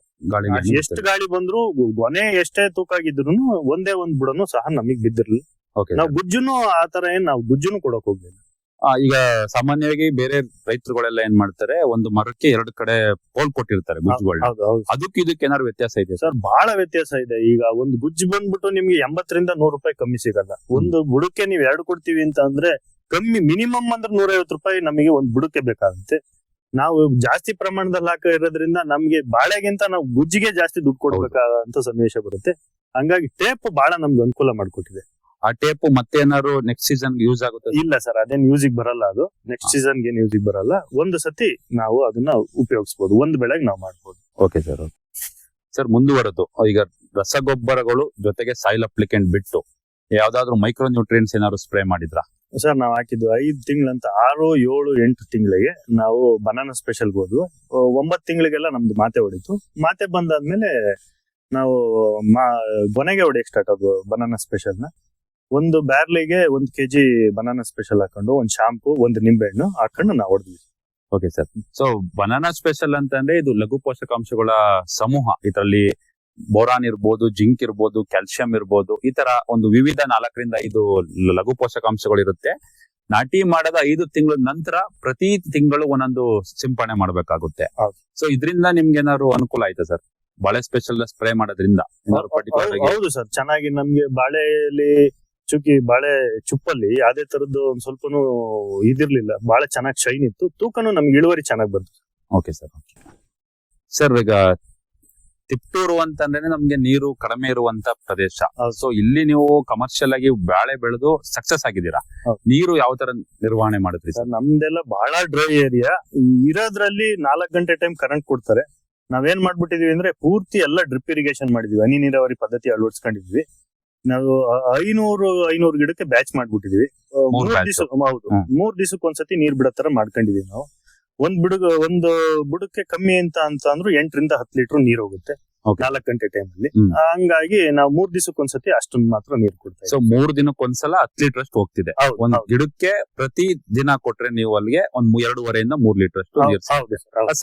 ಎಷ್ಟು ಗಾಳಿ ಬಂದ್ರು, ಗೊನೆ ಎಷ್ಟೇ ತೂಕ ಆಗಿದ್ರು ಒಂದೇ ಒಂದ್ ಬುಡನು ಸಹ ನಮಗ್ ಬಿದ್ದಿರ್ಲಿಲ್ಲ. ನಾವು ಗುಜ್ಜುನು ಆ ತರ ನಾವು ಗುಜ್ಜುನು ಕೊಡಕ್ ಹೋಗ್ಲಿಲ್ಲ. ಈಗ ಸಾಮಾನ್ಯವಾಗಿ ಬೇರೆ ರೈತರುಗಳೆಲ್ಲ ಏನ್ ಮಾಡ್ತಾರೆ, ಒಂದು ಮರಕ್ಕೆ 2 ಕಡೆ ಪೋಲ್ ಕೊಟ್ಟಿರ್ತಾರೆ ಗುಜ್ಜುಗಳನ್ನ. ಹೌದು ಹೌದು ಅದಕ್ಕೆ ಇದಕ್ಕೆ ಏನಾದ್ರು ವ್ಯತ್ಯಾಸ ಇದೆ ಸರ್, ಬಹಳ ವ್ಯತ್ಯಾಸ ಇದೆ. ಈಗ ಒಂದು ಗುಜ್ಜು ಬಂದ್ಬಿಟ್ಟು ನಿಮ್ಗೆ 80 ರಿಂದ 100 ರೂಪಾಯಿ ಕಮ್ಮಿ ಸಿಗಲ್ಲ. ಒಂದು ಬುಡಕ್ಕೆ ನೀವ್ 2 ಕೊಡ್ತೀವಿ ಅಂತ ಅಂದ್ರೆ ಕಮ್ಮಿ ಮಿನಿಮಮ್ ಅಂದ್ರೆ 150 ರೂಪಾಯಿ ನಮಗೆ ಒಂದು ಬುಡಕ್ಕೆ ಬೇಕಾಗುತ್ತೆ. ನಾವು ಜಾಸ್ತಿ ಪ್ರಮಾಣದಲ್ಲಿ ಇರೋದ್ರಿಂದ ನಮ್ಗೆ ಬಾಳೆಗಿಂತ ನಾವು ಗುಜ್ಜಿಗೆ ಜಾಸ್ತಿ ದುಡ್ಡು ಕೊಡ್ಬೇಕಾದಂತ ಸನ್ನಿವೇಶ ಬರುತ್ತೆ. ಹಂಗಾಗಿ ಟೇಪ್ ಬಹಳ ನಮ್ಗೆ ಅನುಕೂಲ ಮಾಡ್ಕೊಟ್ಟಿದೆ. ಆ ಟೇಪ್ ಮತ್ತೆ ಏನಾದ್ರು ನೆಕ್ಸ್ಟ್ ಸೀಸನ್ ಯೂಸ್ ಆಗುತ್ತೆ? ಇಲ್ಲ ಸರ್, ಅದೇನ್ ಯೂಸಿಗೆ ಬರಲ್ಲ. ಅದು ನೆಕ್ಸ್ಟ್ ಸೀಸನ್ ಏನ್ ಯೂಸಿಗೆ ಬರಲ್ಲ. ಒಂದು ಸತಿ ನಾವು ಅದನ್ನ ಉಪಯೋಗಿಸಬಹುದು, ಒಂದು ಬೆಳೆಗೆ ನಾವು ಮಾಡ್ಬೋದು. Okay sir. ಸರ್, ಮುಂದುವರೆದು ಈಗ ರಸಗೊಬ್ಬರಗಳು ಜೊತೆಗೆ ಸಾಯಿಲ್ ಅಪ್ಲಿಕೆಂಟ್ ಬಿಟ್ಟು ಯಾವ್ದಾದ್ರು ಮೈಕ್ರೋ ನ್ಯೂಟ್ರಿಯೆಂಟ್ಸ್ ಏನಾದ್ರು ಸ್ಪ್ರೇ ಮಾಡಿದ್ರಾ? ಸರ್, ನಾವು ಹಾಕಿದ್ದು 5 ತಿಂಗಳಂತ 6, 7, 8 ತಿಂಗಳಿಗೆ ನಾವು ಬನಾನಾ ಸ್ಪೆಷಲ್ ಹೋದ್ವು. 9 ತಿಂಗಳಿಗೆಲ್ಲ ನಮ್ದು ಮಾತೆ ಹೊಡಿತು. ಮಾತೆ ಬಂದಾದ್ಮೇಲೆ ನಾವು ಗೊನೆಗೆ ಹೊಡಿಯಕ್ ಸ್ಟಾರ್ಟ್ ಆದ್ವು ಬನಾನಾ ಸ್ಪೆಷಲ್ ನ. ಒಂದು ಬ್ಯಾರ್ಲಿಗೆ 1 kg ಬನಾನಾ ಸ್ಪೆಷಲ್ ಹಾಕೊಂಡು, ಒಂದು ಶಾಂಪು, ಒಂದು ನಿಂಬೆಹಣ್ಣು ಹಾಕೊಂಡು ನಾವು ಹೊಡೆದ್ವಿ. Okay sir. So banana special ಅಂತಂದ್ರೆ ಇದು ಲಘು ಪೋಷಕಾಂಶಗಳ ಸಮೂಹ. ಇದರಲ್ಲಿ ಬೋರಾನ್ ಇರ್ಬೋದು, ಜಿಂಕ್ ಇರ್ಬೋದು, ಕ್ಯಾಲ್ಸಿಯಂ ಇರ್ಬೋದು, ಈ ತರ ಒಂದು ವಿವಿಧ 4 ರಿಂದ 5 ಲಘು ಪೋಷಕಾಂಶಗಳು ಇರುತ್ತೆ. ನಾಟಿ ಮಾಡದ 5 ತಿಂಗಳ ನಂತರ ಪ್ರತಿ ತಿಂಗಳು ಒಂದೊಂದು ಸಿಂಪಡಣೆ ಮಾಡ್ಬೇಕಾಗುತ್ತೆ. ಸೊ ಇದರಿಂದ ನಿಮ್ಗೆ ಏನಾದ್ರು ಅನುಕೂಲ ಆಯ್ತಾ ಸರ್, ಬಾಳೆ ಸ್ಪೆಷಲ್ ಸ್ಪ್ರೇ ಮಾಡೋದ್ರಿಂದ? ಹೌದು ಸರ್, ಚೆನ್ನಾಗಿ ನಮ್ಗೆ ಬಾಳೆಯಲ್ಲಿ ಬಾಳೆ ಚುಪ್ಪಲ್ಲಿ ಯಾವ್ದೇ ತರದ್ದು ಒಂದ್ ಸ್ವಲ್ಪನೂ ಇದಿರ್ಲಿಲ್ಲ. ಬಾಳೆ ಚೆನ್ನಾಗಿ ಶೈನ್ ಇತ್ತು. ತೂಕನು ನಮ್ಗೆ ಇಳುವರಿ ಚೆನ್ನಾಗಿ ಬಂತು. Okay sir. ಸರ್, ಈಗ ತಿಪ್ಟೂರು ಅಂತಂದ್ರೆ ನಮ್ಗೆ ನೀರು ಕಡಿಮೆ ಇರುವಂತ ಪ್ರದೇಶ. ಸೊ ಇಲ್ಲಿ ನೀವು ಕಮರ್ಷಿಯಲ್ ಆಗಿ ಬಾಳೆ ಬೆಳೆದು ಸಕ್ಸಸ್ ಆಗಿದ್ದೀರಾ. ನೀರು ಯಾವ ತರ ನಿರ್ವಹಣೆ ಮಾಡಿದ್ರಿ ಸರ್? ನಮ್ದೆಲ್ಲ ಬಹಳ ಡ್ರೈ ಏರಿಯಾ ಇರೋದ್ರಲ್ಲಿ 4 ಗಂಟೆ ಟೈಮ್ ಕರೆಂಟ್ ಕೊಡ್ತಾರೆ. ನಾವೇನ್ ಮಾಡ್ಬಿಟ್ಟಿದೀವಿ ಅಂದ್ರೆ ಪೂರ್ತಿ ಎಲ್ಲ ಡ್ರಿಪ್ ಇರಿಗೇಷನ್ ಮಾಡಿದ್ವಿ, ಹನಿ ನೀರಾವರಿ ಪದ್ಧತಿ ಅಳವಡಿಸ್ಕೊಂಡಿದ್ವಿ. ನಾವು 500 ಗಿಡಕ್ಕೆ ಬ್ಯಾಚ್ ಮಾಡ್ಬಿಟ್ಟಿದೀವಿ. 3 ದಿವಸಕ್ಕೆ ಒಂದ್ಸತಿ ನೀರ್ ಬಿಡೋ ತರ ಮಾಡ್ಕೊಂಡಿದೀವಿ ನಾವು. ಒಂದು ಬುಡಕ್ಕೆ ಕಮ್ಮಿ ಅಂತ ಅಂದ್ರು 8 ರಿಂದ 10 ಲೀಟರ್ ನೀರ್ ಹೋಗುತ್ತೆ 4 ಗಂಟೆ ಟೈಮ್ ಅಲ್ಲಿ. ಹಂಗಾಗಿ ನಾವು 3 ದಿವಸಕ್ಕೆ ಒಂದ್ಸತಿ ಅಷ್ಟೊಂದು ಮಾತ್ರ ನೀರ್ ಕೊಡ್ತೀವಿ. ಸೊ 3 ದಿನಕ್ಕೊಂದ್ಸಲ 10 ಲೀಟರ್ ಅಷ್ಟು ಹೋಗ್ತಿದೆ. ಒಂದ್ ಗಿಡಕ್ಕೆ ಪ್ರತಿ ದಿನ ಕೊಟ್ರೆ ನೀವು ಅಲ್ಲಿಗೆ ಒಂದ್ 2.5 ರಿಂದ 3 ಲೀಟರ್ ಅಷ್ಟು ನೀರು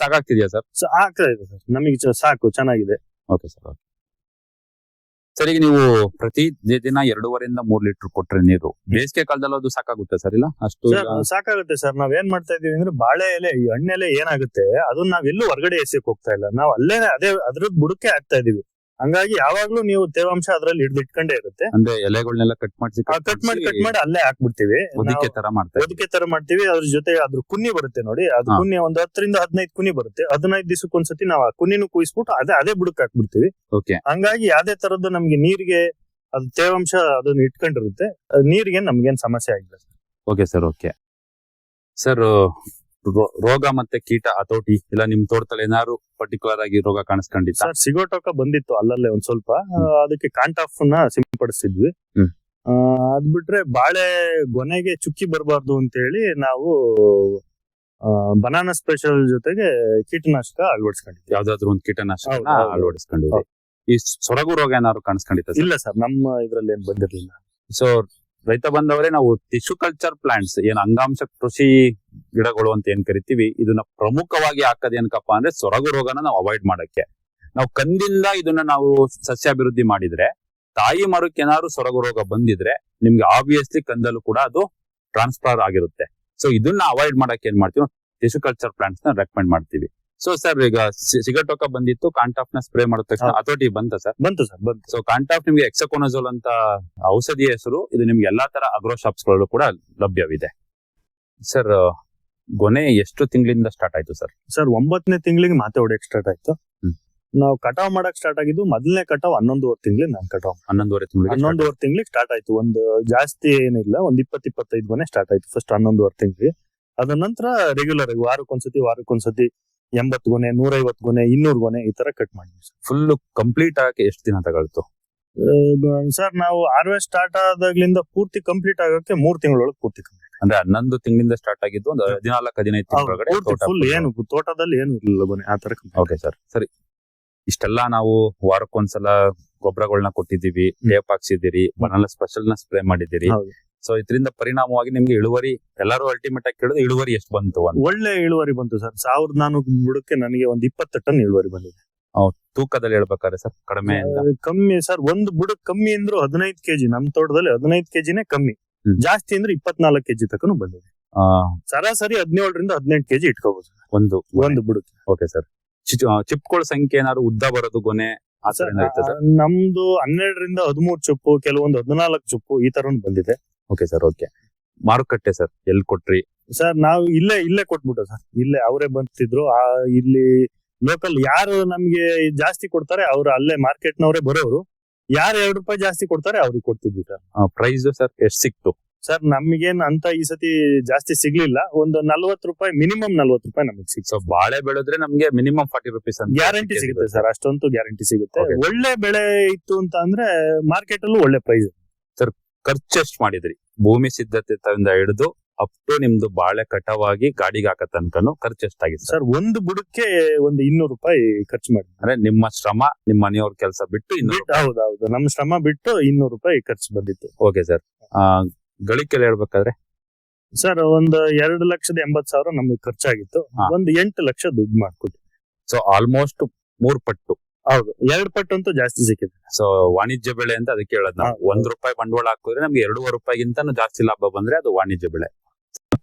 ಸಾಕಾಗ್ತಿದ್ಯಾ ಸರ್? ಆಗ್ತಾ ಇದೆ ಸರ್, ನಮಗೆ ಸಾಕು, ಚೆನ್ನಾಗಿದೆ. Okay sir. ಸರ್, ಈಗ ನೀವು ಪ್ರತಿ ದಿನ 2.5 ರಿಂದ 3 ಲೀಟರ್ ಕೊಟ್ರೆ ನೀರು ಬೇಸಿಗೆ ಕಾಲದಲ್ಲಿ ಅದು ಸಾಕಾಗುತ್ತೆ ಸರ್? ಇಲ್ಲ ಅಷ್ಟು ಸಾಕಾಗುತ್ತೆ ಸರ್. ನಾವ್ ಏನ್ ಮಾಡ್ತಾ ಇದೀವಿ ಅಂದ್ರೆ ಬಾಳೆ ಎಲೆ, ಈ ಹಣ್ಣೆಲೆ ಏನಾಗುತ್ತೆ ಅದನ್ನ ನಾವೆಲ್ಲೂ ಹೊರಗಡೆ ಎಸೆಕ್ ಹೋಗ್ತಾ ಇಲ್ಲ. ನಾವು ಅಲ್ಲೇ ಅದ್ರದ್ ಬುಡಕ್ಕೆ ಹಾಕ್ತಾ ಇದೀವಿ. ಹಂಗಾಗಿ ಯಾವಾಗ್ಲೂ ನೀವು ತೇವಾಂಶ ಅದ್ರಲ್ಲಿ ಇಟ್ಕೊಂಡೇ ಇರುತ್ತೆ. ಅಂದ್ರೆ ಎಲೆಗಳನ್ನೆಲ್ಲ ಕಟ್ ಮಾಡಿ ಅಲ್ಲೇ ಹಾಕ್ಬಿಡ್ತೀವಿ. ಹೊದಿಕೆ ತರ ಮಾಡ್ತೀವಿ. ಅದ್ರ ಜೊತೆ ಅದ್ರ ಕುನ್ನಿ ಬರುತ್ತೆ ನೋಡಿ, ಅದು ಕುನ್ನಿ ಒಂದು 10 ರಿಂದ 15 ಕುನ್ನಿ ಬರುತ್ತೆ. 15 ದಿವಸಕ್ಕೆ ಒಂದ್ಸತಿ ನಾವು ಆ ಕುನ್ನಿನೂ ಕುಯಿಸ್ಬಿಟ್ಟು ಅದೇ ಬುಡಕ್ಕೆ ಹಾಕ್ಬಿಡ್ತೀವಿ. ಹಂಗಾಗಿ ಯಾವ್ದೇ ತರದ್ದು ನಮ್ಗೆ ನೀರಿಗೆ ಅದು ತೇವಾಂಶ ಅದನ್ನ ಇಟ್ಕೊಂಡಿರುತ್ತೆ. ನೀರಿಗೆ ನಮ್ಗೇನ್ ಸಮಸ್ಯೆ ಆಗಿಲ್ಲ. Okay sir. ಓಕೆ ಸರ್, ರೋಗ ಮತ್ತೆ ಕೀಟ ಹತೋಟಿ ಇಲ್ಲ ನಿಮ್ ತೋಟದಲ್ಲಿ ಏನಾದ್ರು ಪರ್ಟಿಕ್ಯುಲರ್ ಆಗಿ ರೋಗ ಕಾಣಿಸ್ಕೊಂಡಿತ್ತ? ಸರ್, ಸಿಗೋಟೋಕ ಬಂದಿತ್ತು ಅಲ್ಲಲ್ಲೇ ಒಂದ್ ಸ್ವಲ್ಪ. ಅದಕ್ಕೆ ಕಾಂಟಾಫ್ ನ ಸಿಂಪಡಿಸಿದ್ವಿ. ಅದ್ ಬಿಟ್ರೆ ಬಾಳೆ ಗೊನೆಗೆ ಚುಕ್ಕಿ ಬರಬಾರ್ದು ಅಂತ ಹೇಳಿ ನಾವು ಬನಾನಾ ಸ್ಪೆಷಲ್ ಜೊತೆಗೆ ಕೀಟನಾಶಕ ಅಳವಡಿಸ್ಕೊಂಡಿದ್ವಿ. ಯಾವ್ದಾದ್ರು ಒಂದು ಕೀಟನಾಶಕ ಅಳವಡಿಸ್ಕೊಂಡಿದ್ವಿ. ಈ ಸೊರಗು ರೋಗ ಏನಾದ್ರು ಕಾಣಿಸ್ಕೊಂಡಿತ್ತ? ಇಲ್ಲ ಸರ್, ನಮ್ಮ ಇದ್ರಲ್ಲಿ ಏನ್ ಬಂದಿರ್ಲಿಲ್ಲ. ಸೊ ರೈತ ಬಂದವರೇ, ನಾವು ಟಿಶ್ಯೂ ಕಲ್ಚರ್ ಪ್ಲಾಂಟ್ಸ್ ಏನ್ ಅಂಗಾಂಶ ಕೃಷಿ ಗಿಡಗಳು ಅಂತ ಏನ್ ಕರಿತೀವಿ, ಇದನ್ನ ಪ್ರಮುಖವಾಗಿ ಹಾಕೋದೇನಕಪ್ಪ ಅಂದ್ರೆ ಸೊರಗು ರೋಗನ ನಾವು ಅವಾಯ್ಡ್ ಮಾಡಕ್ಕೆ. ನಾವು ಕಂದಿಂದ ಇದನ್ನ ನಾವು ಸಸ್ಯಾಭಿವೃದ್ಧಿ ಮಾಡಿದ್ರೆ, ತಾಯಿ ಮರಕ್ಕೆ ಏನಾದ್ರು ಸೊರಗು ರೋಗ ಬಂದಿದ್ರೆ ನಿಮ್ಗೆ ಆಬ್ವಿಯಸ್ಲಿ ಕಂದಲ್ಲೂ ಕೂಡ ಅದು ಟ್ರಾನ್ಸ್ಫರ್ ಆಗಿರುತ್ತೆ. ಸೊ ಇದನ್ನ ಅವಾಯ್ಡ್ ಮಾಡಕ್ಕೆ ಏನ್ ಮಾಡ್ತೀವಿ, ಟಿಶ್ಯೂ ಕಲ್ಚರ್ ಪ್ಲಾಂಟ್ಸ್ ನ ರೆಕಮೆಂಡ್ ಮಾಡ್ತೀವಿ. ಸೊ ಸರ್, ಈಗ ಸಿಗಟೋಕ ಬಂದಿತ್ತು, ಕಾಂಟಾಫ್ ನ ಸ್ಪ್ರೇ ಮಾಡಿದ ತಕ್ಷಣ ಹತೋಟಿ ಬಂತ ಸರ್? ಬಂತು ಸರ್, ಬಂತು. ಸೊ ಕಾಂಟಾಫ್ ನಿಮ್ಗೆ ಎಕ್ಸಕೋನಜೋಲ್ ಅಂತ ಔಷಧಿಯ ಹೆಸರು. ಇದು ನಿಮ್ಗೆ ಎಲ್ಲಾ ತರ ಅಗ್ರೋ ಶಾಪ್ಸ್ ಗಳಲ್ಲೂ ಕೂಡ ಲಭ್ಯವಿದೆ. ಸರ್, ಗೊನೆ ಎಷ್ಟು ತಿಂಗಳಿಂದ ಸ್ಟಾರ್ಟ್ ಆಯ್ತು ಸರ್? ಸರ್, 9ನೇ ತಿಂಗಳಿಗೆ ಮಾತೆ ಹೊಡೆಯಕ್ ಸ್ಟಾರ್ಟ್ ಆಯ್ತು. ನಾವು ಕಟಾವ್ ಮಾಡಕ್ ಸ್ಟಾರ್ಟ್ ಆಗಿದ್ದು ಮೊದಲನೇ ಕಟಾವ್ 11.5 ತಿಂಗಳಿಗೆ. ನಾನು ಕಟಾವ್ 11.5 ತಿಂಗಳಿಗೆ ಸ್ಟಾರ್ಟ್ ಆಯ್ತು. ಒಂದು ಜಾಸ್ತಿ ಏನಿಲ್ಲ, ಒಂದ್ 20-25 ಗೊನೆ ಸ್ಟಾರ್ಟ್ ಆಯ್ತು ಫಸ್ಟ್ 11.5 ತಿಂಗಳಿಗೆ. ಅದ ನಂತರ ರೆಗ್ಯುಲರ್ ಆಗಿ ವಾರಕ್ಕೊಂದ್ಸತಿ 80 ಗೊನೆ, 150 ಗೊನೆ, 200 ಗೊನೆ ಈ ತರ ಕಟ್ ಮಾಡಿದ್ವಿ. ಫುಲ್ ಕಂಪ್ಲೀಟ್ ಆಗಕ್ಕೆ ಎಷ್ಟು ದಿನ ತಗೊಳ್ತು ಸರ್? ನಾವು ಹಾರ್ವೆಸ್ಟ್ ಸ್ಟಾರ್ಟ್ ಆದಾಗ್ಲಿಂದ ಪೂರ್ತಿ ಕಂಪ್ಲೀಟ್ ಆಗಕ್ಕೆ 3 ತಿಂಗಳೊಳಗೆ ಪೂರ್ತಿ ಕಂಪ್ಲೀಟ್. ಅಂದ್ರೆ 11 ತಿಂಗಳಿಂದ ಸ್ಟಾರ್ಟ್ ಆಗಿದ್ದು ಒಂದು 14-15 ತಿಂಗಳೊಳಗಡೆ ತೋಟದಲ್ಲಿ ಏನು ಇರಲಿಲ್ಲ ಗೊನೆ ಆ ತರ. ಓಕೆ ಸರ್, ಸರಿ. ಇಷ್ಟೆಲ್ಲಾ ನಾವು ವಾರಕ್ಕೊಂದ್ಸಲ ಗೊಬ್ಬರಗಳನ್ನ ಕೊಟ್ಟಿದ್ದೀವಿ, ಟೇಪ್ ಹಾಕ್ಸಿದಿರಿ, ಬನಾನಾ ಸ್ಪೆಷಲ್ ನ ಸ್ಪ್ರೇ ಮಾಡಿದಿರಿ. ಸೊ ಇದರಿಂದ ಪರಿಣಾಮವಾಗಿ ನಿಮ್ಗೆ ಇಳುವರಿ, ಎಲ್ಲರೂ ಅಲ್ಟಿಮೇಟ್ ಆಗಿ ಕೇಳಿದ್ರೆ ಇಳುವರಿ ಎಷ್ಟು ಬಂತು? ಒಳ್ಳೆ ಇಳುವರಿ ಬಂತು ಸರ್. 1400 ಬುಡಕ್ಕೆ ನನಗೆ ಒಂದು 20 ಟನ್ ಇಳುವರಿ ಬಂದಿದೆ. ತೂಕದಲ್ಲಿ ಹೇಳ್ಬೇಕಾದ್ರೆ ಸರ್ ಕಡಿಮೆ ಕಮ್ಮಿ ಸರ್? ಒಂದು ಬುಡಕ್ ಕಮ್ಮಿ ಅಂದ್ರು 15 kg. ನಮ್ ತೋಟದಲ್ಲಿ 15 kgನೇ ಕಮ್ಮಿ. ಜಾಸ್ತಿ ಅಂದ್ರೆ 24 kg ತಕನು ಬಂದಿದೆ. ಸರಾಸರಿ 17ರಿಂದ 18 ಕೆಜಿ ಇಟ್ಕೋಬಹುದು ಒಂದು ಬುಡಕ್ಕೆ. Okay sir. ಚಿಪ್ಗಳ ಸಂಖ್ಯೆ ಏನಾದ್ರು ಉದ್ದ ಬರೋದು ಗೊನೆ ಆ ತರ ಏನಾದ್ರು ಇರ್ತದೆ ಸರ್? ನಮ್ದು 12ರಿಂದ 13 ಚುಪ್ಪು, ಕೆಲವೊಂದು 14 ಚುಪ್ಪು ಈ ತರ ಬಂದಿದೆ. Okay sir. ಓಕೆ. ಮಾರುಕಟ್ಟೆ ಸರ್ ಎಲ್ಲಿ ಕೊಟ್ರಿ ಸರ್? ನಾವು ಇಲ್ಲೇ ಕೊಟ್ಬಿಟ್ಟು ಸರ್, ಇಲ್ಲೇ ಅವರೇ ಬಂತಿದ್ರು. ಇಲ್ಲಿ ಲೋಕಲ್ ಯಾರು ನಮ್ಗೆ ಜಾಸ್ತಿ ಕೊಡ್ತಾರೆ ಅವ್ರು ಅಲ್ಲೇ ಮಾರ್ಕೆಟ್ ನವರೇ ಬರೋರು. ಯಾರು 2 ರೂಪಾಯಿ ಜಾಸ್ತಿ ಕೊಡ್ತಾರೆ ಅವ್ರಿಗೆ ಕೊಡ್ತಿದ್ವಿ ಸರ್. ಪ್ರೈಸ್ ಸರ್ ಎಷ್ಟು ಸಿಕ್ತು ಸರ್? ನಮ್ಗೇನ್ ಅಂತ ಈ ಸತಿ ಜಾಸ್ತಿ ಸಿಗ್ಲಿಲ್ಲ. ಒಂದು 40 ರೂಪಾಯಿ, ಮಿನಿಮಮ್ 40 ರೂಪಾಯಿ ನಮಗೆ ಸಿಕ್ತು. ಸೊ ಬಾಳೆ ಬೆಳೆದ್ರೆ ನಮ್ಗೆ ಮಿನಿಮಮ್ 40 ರುಪೀಸ್ ಅಂತ ಗ್ಯಾರಂಟಿ ಸಿಗುತ್ತೆ ಸರ್, ಅಷ್ಟೊಂದು ಗ್ಯಾರಂಟಿ ಸಿಗುತ್ತೆ. ಒಳ್ಳೆ ಬೆಳೆ ಇತ್ತು ಅಂತ ಅಂದ್ರೆ ಮಾರ್ಕೆಟ್ ಅಲ್ಲೂ ಒಳ್ಳೆ ಪ್ರೈಸ್. ಸರ್ ಖರ್ಚು ಎಷ್ಟು ಮಾಡಿದ್ರಿ? ಭೂಮಿ ಸಿದ್ಧತೆ ಇಂದ ಹಿಡಿದು ಅಪ್ ಟು ನಿಮ್ದು ಬಾಳೆ ಕಟಾವಾಗಿ ಗಾಡಿಗೆ ಹಾಕ ತನಕನು ಖರ್ಚು ಎಷ್ಟಾಗಿದೆ ಸರ್? ಒಂದು ಬುಡಕ್ಕೆ ಒಂದು 200 ರೂಪಾಯಿ ಖರ್ಚು ಮಾಡಿ. ಅಂದ್ರೆ ನಿಮ್ಮ ಶ್ರಮ, ನಿಮ್ಮ ಮನೆಯವ್ರ ಕೆಲಸ ಬಿಟ್ಟು 200? ಹೌದೌದು, ನಮ್ಮ ಶ್ರಮ ಬಿಟ್ಟು 200 ರೂಪಾಯಿ ಖರ್ಚು ಬಂದಿತ್ತು. Okay sir. ಗಳಿಕೆಲ್ಲ ಹೇಳ್ಬೇಕಾದ್ರೆ ಸರ್ ಒಂದು 2,80,000 ನಮ್ಗೆ ಖರ್ಚಾಗಿತ್ತು. ಒಂದು 8 ಲಕ್ಷ ದುಡ್ಡು ಮಾಡ್ಕೊಟ್ಟು. ಸೊ ಆಲ್ಮೋಸ್ಟ್ 3 ಪಟ್ಟು. ಹೌದು, 2 ಪಟ್ಟು ಅಂತೂ ಜಾಸ್ತಿ ಸಿಕ್ಕಿದೆ. ಸೊ ವಾಣಿಜ್ಯ ಬೆಳೆ ಅಂತ ಅದಕ್ಕೆ ಹೇಳೋದು ನಾವು. 1 ರೂಪಾಯಿ ಬಂಡವಾಳ ಹಾಕಿದ್ರೆ ನಮ್ಗೆ 2.5 ರೂಪಾಯಿಗಿಂತ ಜಾಸ್ತಿ ಲಾಭ ಬಂದ್ರೆ ಅದು ವಾಣಿಜ್ಯ ಬೆಳೆ.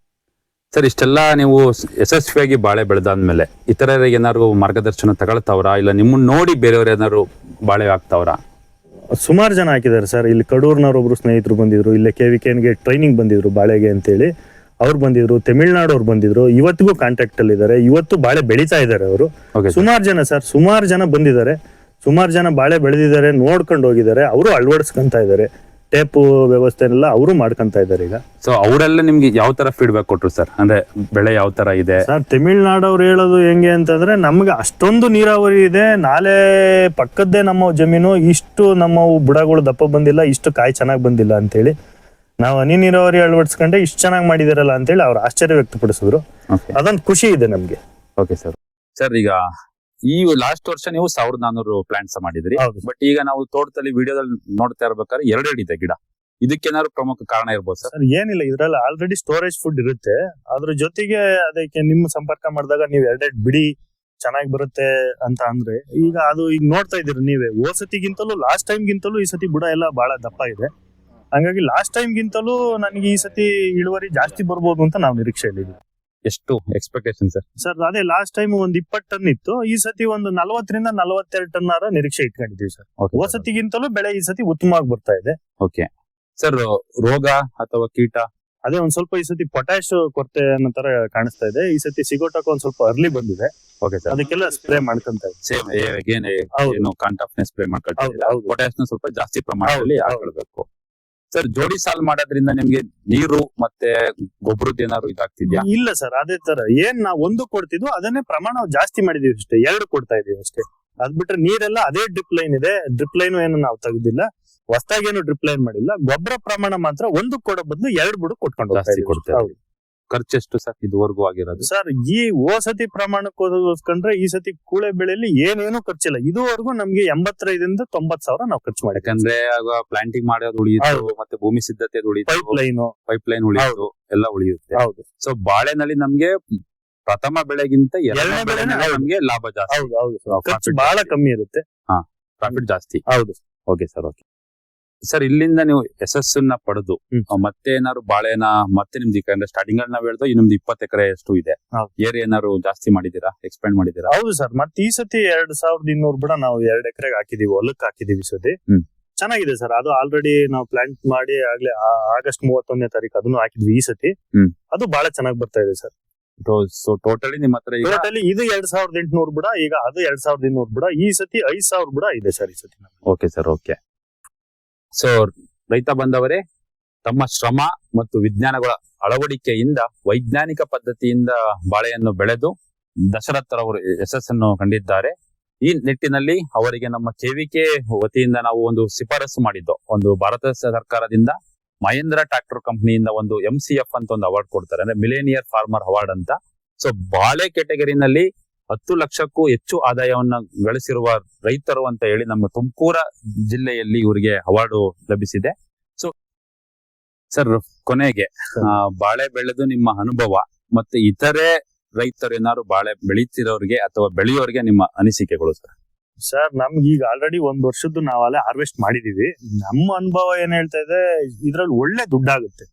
ಸರ್ ಇಷ್ಟೆಲ್ಲ ನೀವು ಯಶಸ್ವಿಯಾಗಿ ಬಾಳೆ ಬೆಳೆದಾದ್ಮೇಲೆ ಇತರರಿಗೆ ಏನಾದ್ರು ಮಾರ್ಗದರ್ಶನ ತಗೊಳ್ತಾವ್ರಾ, ಇಲ್ಲ ನಿಮ್ಮನ್ನ ನೋಡಿ ಬೇರೆಯವ್ರ ಏನಾದ್ರು ಬಾಳೆ ಹಾಕ್ತಾವ್ರಾ? ಸುಮಾರು ಜನ ಹಾಕಿದ್ದಾರೆ ಸರ್. ಇಲ್ಲಿ ಕಡೂರ್ನವ್ರೊಬ್ರು ಸ್ನೇಹಿತರು ಬಂದಿದ್ರು, ಇಲ್ಲೇ KVKNಗೆ ಟ್ರೈನಿಂಗ್ ಬಂದಿದ್ರು ಬಾಳೆಗೆ ಅಂತೇಳಿ. ಅವ್ರು ಬಂದಿದ್ರು, ತಮಿಳ್ನಾಡು ಅವ್ರು ಬಂದಿದ್ರು, ಇವತ್ತಿಗೂ ಕಾಂಟ್ಯಾಕ್ಟ್ ಅಲ್ಲಿ ಇದಾರೆ. ಇವತ್ತು ಬಾಳೆ ಬೆಳೀತಾ ಇದಾರೆ ಅವರು. ಸುಮಾರು ಜನ ಸರ್, ಸುಮಾರು ಜನ ಬಂದಿದ್ದಾರೆ, ಸುಮಾರು ಜನ ಬಾಳೆ ಬೆಳೆದಿದ್ದಾರೆ, ನೋಡ್ಕೊಂಡು ಹೋಗಿದ್ದಾರೆ, ಅವರು ಅಳವಡಿಸ್ಕೊಂತ ಇದಾರೆ. ಟೇಪು ವ್ಯವಸ್ಥೆನೆಲ್ಲ ಅವರು ಮಾಡ್ಕೊಂತ ಇದಾರೆ ಈಗ. ಸೊ ಅವರೆಲ್ಲ ನಿಮ್ಗೆ ಯಾವ ತರ ಫೀಡ್ಬ್ಯಾಕ್ ಕೊಟ್ರು ಸರ್? ಅಂದ್ರೆ ಬೆಳೆ ಯಾವ ತರ ಇದೆ ಸರ್? ತಮಿಳ್ನಾಡು ಅವ್ರು ಹೇಳೋದು ಹೆಂಗೆ ಅಂತಂದ್ರೆ, ನಮ್ಗೆ ಅಷ್ಟೊಂದು ನೀರಾವರಿ ಇದೆ, ನಾಲೆ ಪಕ್ಕದ್ದೇ ನಮ್ಮ ಜಮೀನು, ಇಷ್ಟು ನಮ್ಮ ಬುಡಗಳು ದಪ್ಪ ಬಂದಿಲ್ಲ, ಇಷ್ಟು ಕಾಯಿ ಚೆನ್ನಾಗಿ ಬಂದಿಲ್ಲ ಅಂತೇಳಿ. ನಾವು ಹನಿ ನೀರಾವರಿ ಅಳವಡಿಸ್ಕೊಂಡೆ ಇಷ್ಟು ಚೆನ್ನಾಗಿ ಮಾಡಿದಾರಲ್ಲ ಅಂತೇಳಿ ಅವ್ರು ಆಶ್ಚರ್ಯ ವ್ಯಕ್ತಪಡಿಸಿದ್ರು. ಅದೊಂದು ಖುಷಿ ಇದೆ ನಮ್ಗೆ. Okay sir. ಸರ್ ಈಗ ಈ ಲಾಸ್ಟ್ ವರ್ಷ ನೀವು 1400 ಪ್ಲಾಂಟ್ಸ್ ಮಾಡಿದ್ರಿ. ಬಟ್ ಈಗ ನಾವು ತೋಟದಲ್ಲಿ ವಿಡಿಯೋದಲ್ಲಿ ನೋಡ್ತಾ ಇರ್ಬೇಕಾದ್ರೆ 2 ಇದೆ ಗಿಡ. ಇದಕ್ಕೇನಾದ್ರು ಪ್ರಮುಖ ಕಾರಣ ಇರ್ಬೋದು ಸರ್? ಏನಿಲ್ಲ, ಇದ್ರಲ್ಲಿ ಆಲ್ರೆಡಿ ಸ್ಟೋರೇಜ್ ಫುಡ್ ಇರುತ್ತೆ. ಅದ್ರ ಜೊತೆಗೆ ಅದಕ್ಕೆ ನಿಮ್ಮ ಸಂಪರ್ಕ ಮಾಡಿದಾಗ ನೀವು 2 ಬಿಡಿ ಚೆನ್ನಾಗಿ ಬರುತ್ತೆ ಅಂತ ಅಂದ್ರೆ, ಈಗ ಅದು ಈಗ ನೋಡ್ತಾ ಇದೀರಿ ನೀವೇ, ಓಸತಿಗಿಂತಲೂ ಲಾಸ್ಟ್ ಟೈಮ್ ಗಿಂತಲೂ ಈ ಸತಿ ಬುಡ ಎಲ್ಲ ಬಹಳ ದಪ್ಪ ಇದೆ. ಹಂಗಾಗಿ ಲಾಸ್ಟ್ ಟೈಮ್ ಗಿಂತಲೂ ನನಗೆ ಈ ಸತಿ ಇಳುವರಿ ಜಾಸ್ತಿ ಬರ್ಬೋದು ಅಂತ ನಾವು ನಿರೀಕ್ಷೆಯಲ್ಲಿ. ಎಷ್ಟು ಎಕ್ಸ್ಪೆಕ್ಟೇಷನ್ ಸರ್? ಸರ್ ಅದೇ ಲಾಸ್ಟ್ ಟೈಮ್ ಒಂದು 20 ಟನ್ ಇತ್ತು, ಈ ಸತಿ ಒಂದು 40ರಿಂದ 42 ಟನ್ ನಿರೀಕ್ಷೆ ಇಟ್ಕೊಂಡಿದೀವಿ ಸರ್. ಓಸತಿಗಿಂತಲೂ ಬೆಳೆ ಈ ಸತಿ ಉತ್ತಮವಾಗಿ ಬರ್ತಾ ಇದೆ. Okay sir. ರೋಗ ಅಥವಾ ಕೀಟ? ಅದೇ ಒಂದ್ ಸ್ವಲ್ಪ ಈ ಸತಿ ಪೊಟ್ಯಾಶ್ ಕೊರತೆ ಅನ್ನೋ ತರ ಕಾಣಿಸ್ತಾ ಇದೆ. ಈ ಸತಿ ಸಿಗೋಟಕ್ಕೆ ಒಂದ್ ಸ್ವಲ್ಪ ಅರ್ಲಿ ಬಂದಿದೆ. Okay sir. ಅದಕ್ಕೆಲ್ಲ ಸ್ಪ್ರೇ ಮಾಡ್ಕೊಂತ ಸ್ಪ್ರೇ ಮಾಡ್ಕೊಳ್ತೀವಿ. ಪೊಟ್ಯಾಶ್ ನ ಸ್ವಲ್ಪ ಜಾಸ್ತಿ ಪ್ರಮಾಣದಲ್ಲಿ ಹಾಕೊಳ್ಬೇಕು. ಸರ್ ಜೋಡಿ ಸಾಲ್ ಮಾಡೋದ್ರಿಂದ ನಿಮ್ಗೆ ನೀರು ಮತ್ತೆ ಗೊಬ್ಬರದ್ದು ಏನಾದ್ರು ಇದಾಗ್ತಿದ್ಯಾ? ಇಲ್ಲ ಸರ್, ಅದೇ ತರ ಏನ್ ನಾವು 1 ಕೊಡ್ತಿದ್ವು ಅದನ್ನೇ ಪ್ರಮಾಣ ಜಾಸ್ತಿ ಮಾಡಿದೀವಿ ಅಷ್ಟೇ. 2 ಕೊಡ್ತಾ ಇದೀವಿ ಅಷ್ಟೇ. ಅದ್ ಬಿಟ್ರೆ ನೀರೆಲ್ಲ ಅದೇ ಡ್ರಿಪ್ ಲೈನ್ ಇದೆ. ಡ್ರಿಪ್ ಲೈನ್ ಏನು ನಾವು ತೆಗೆದಿಲ್ಲ, ಹೊಸದಾಗಿ ಏನು ಡ್ರಿಪ್ ಲೈನ್ ಮಾಡಿಲ್ಲ. ಗೊಬ್ಬರ ಪ್ರಮಾಣ ಮಾತ್ರ 1 ಕೊಡೋ ಬದಲು 2 ಬುಡ ಕೊಟ್ಕೊಂಡು ಜಾಸ್ತಿ ಕೊಡ್ತೇವೆ. ಖರ್ಚೆಷ್ಟು ಸರ್ ಇದುವರೆಗೂ ಆಗಿರೋದು? ಸರ್ ಈ ಓಸತಿ ಪ್ರಮಾಣಕ್ಕೋಸ್ಕೊಂಡ್ರೆ ಈ ಸತಿ ಕೂಳೆ ಬೆಳೆಯಲ್ಲಿ ಏನೇನು ಖರ್ಚಿಲ್ಲ. ಇದುವರೆಗೂ ನಮ್ಗೆ 85ರಿಂದ 90,000 ನಾವು ಖರ್ಚು ಮಾಡಿ. ಯಾಕಂದ್ರೆ ಆಗ ಪ್ಲಾಂಟಿಂಗ್ ಮಾಡೋದು ಉಳಿಯುತ್ತೆ, ಮತ್ತೆ ಭೂಮಿ ಸಿದ್ಧತೆ ಉಳಿಯುತ್ತೆ, ಪೈಪ್ ಲೈನ್ ಉಳಿಯುತ್ತೆ, ಎಲ್ಲ ಉಳಿಯುತ್ತೆ. ಹೌದು. ಸೊ ಬಾಳೆನಲ್ಲಿ ನಮ್ಗೆ ಪ್ರಥಮ ಬೆಳೆಗಿಂತ 2ನೇ ಬೆಳೆ ನಮ್ಗೆ ಲಾಭ ಜಾಸ್ತಿ. ಖರ್ಚು ಬಹಳ ಕಮ್ಮಿ ಇರುತ್ತೆ, ಪ್ರಾಫಿಟ್ ಜಾಸ್ತಿ. ಹೌದು. Okay sir. ಓಕೆ ಸರ್, ಇಲ್ಲಿಂದ ನೀವು ಯಶಸ್ಸನ್ನ ಪಡೆದು ಮತ್ತೆ ಏನಾದ್ರು ಬಾಳೆನ ಮತ್ತೆ ನಿಮ್ದು ಅಂದ್ರೆ ಸ್ಟಾರ್ಟಿಂಗ್ ಅಲ್ಲಿ ನಾವ್ ಹೇಳ್ದು ನಿಮ್ದು 20 ಎಕರೆ ಅಷ್ಟು ಇದೆ. ಏರಿಯಾ ಏನಾದ್ರು ಜಾಸ್ತಿ ಮಾಡಿದೀರಾ, ಎಕ್ಸ್ಪೆಂಡ್ ಮಾಡಿದೀರಾ? ಹೌದು ಸರ್. ಮತ್ತೆ ಈ ಸತಿ 2200 ಬುಡ ನಾವು 2 ಎಕರೆಗೆ ಹಾಕಿದೀವಿ, ಹೊಲಕ್ಕೆ ಹಾಕಿದೀವಿ. ಈ ಸತಿ ಚೆನ್ನಾಗಿದೆ ಸರ್. ಅದು ಆಲ್ರೆಡಿ ನಾವು ಪ್ಲಾಂಟ್ ಮಾಡಿ ಆಗ್ಲೇ ಆಗಸ್ಟ್ 31ನೇ ತಾರೀಕು ಅದನ್ನು ಹಾಕಿದ್ವಿ. ಈ ಸತಿ ಅದು ಬಹಳ ಚೆನ್ನಾಗಿ ಬರ್ತಾ ಇದೆ ಸರ್. ಸೊ ಟೋಟಲಿ ನಿಮ್ಮ ಹತ್ರ ಟೋಟಲಿ ಇದು 2800 ಬುಡ, ಈಗ ಅದು 2200 ಬುಡ. ಈ ಸತಿ 5000 ಬುಡ ಇದೆ ಸರ್ ಈ ಸತಿ. Okay sir. ಓಕೆ. ಸೊ ರೈತ ಬಂದವರೇ, ತಮ್ಮ ಶ್ರಮ ಮತ್ತು ವಿಜ್ಞಾನಗಳ ಅಳವಡಿಕೆಯಿಂದ ವೈಜ್ಞಾನಿಕ ಪದ್ಧತಿಯಿಂದ ಬಾಳೆಯನ್ನು ಬೆಳೆದು ದಶರಥರವರು ಯಶಸ್ಸನ್ನು ಕಂಡಿದ್ದಾರೆ. ಈ ನಿಟ್ಟಿನಲ್ಲಿ ಅವರಿಗೆ ನಮ್ಮ KVK ವತಿಯಿಂದ ನಾವು ಒಂದು ಶಿಫಾರಸು ಮಾಡಿದ್ದು, ಒಂದು ಭಾರತ ಸರ್ಕಾರದಿಂದ ಮಹೇಂದ್ರ ಟ್ರಾಕ್ಟರ್ ಕಂಪನಿಯಿಂದ ಒಂದು MCF ಅಂತ ಒಂದು ಅವಾರ್ಡ್ ಕೊಡ್ತಾರೆ, ಅಂದ್ರೆ ಮಿಲೇನಿಯರ್ ಫಾರ್ಮರ್ ಅವಾರ್ಡ್ ಅಂತ. ಸೊ ಬಾಳೆ ಕೆಟಗರಿನಲ್ಲಿ 10 ಲಕ್ಷಕ್ಕೂ ಹೆಚ್ಚು ಆದಾಯವನ್ನ ಗಳಿಸಿರುವ ರೈತರು ಅಂತ ಹೇಳಿ ನಮ್ಮ ತುಮಕೂರು ಜಿಲ್ಲೆಯಲ್ಲಿ ಇವರಿಗೆ ಅವಾರ್ಡ್ ಲಭಿಸಿದೆ. ಸೊ ಸರ್, ಕೊನೆಗೆ ಬಾಳೆ ಬೆಳೆದು ನಿಮ್ಮ ಅನುಭವ ಮತ್ತೆ ಇತರೆ ರೈತರು ಏನಾದ್ರು ಬಾಳೆ ಬೆಳೀತಿರೋರಿಗೆ ಅಥವಾ ಬೆಳೆಯೋರಿಗೆ ನಿಮ್ಮ ಅನಿಸಿಕೆಗಳು ಸರ್? ಸರ್ ನಮ್ಗೆ ಈಗ ಆಲ್ರೆಡಿ 1 ವರ್ಷದ್ದು ನಾವಲ್ಲೇ ಹಾರ್ವೆಸ್ಟ್ ಮಾಡಿದೀವಿ. ನಮ್ಮ ಅನುಭವ ಏನ್ ಹೇಳ್ತಾ ಇದೆ, ಇದ್ರಲ್ಲಿ ಒಳ್ಳೆ ದುಡ್ಡಾಗುತ್ತೆ.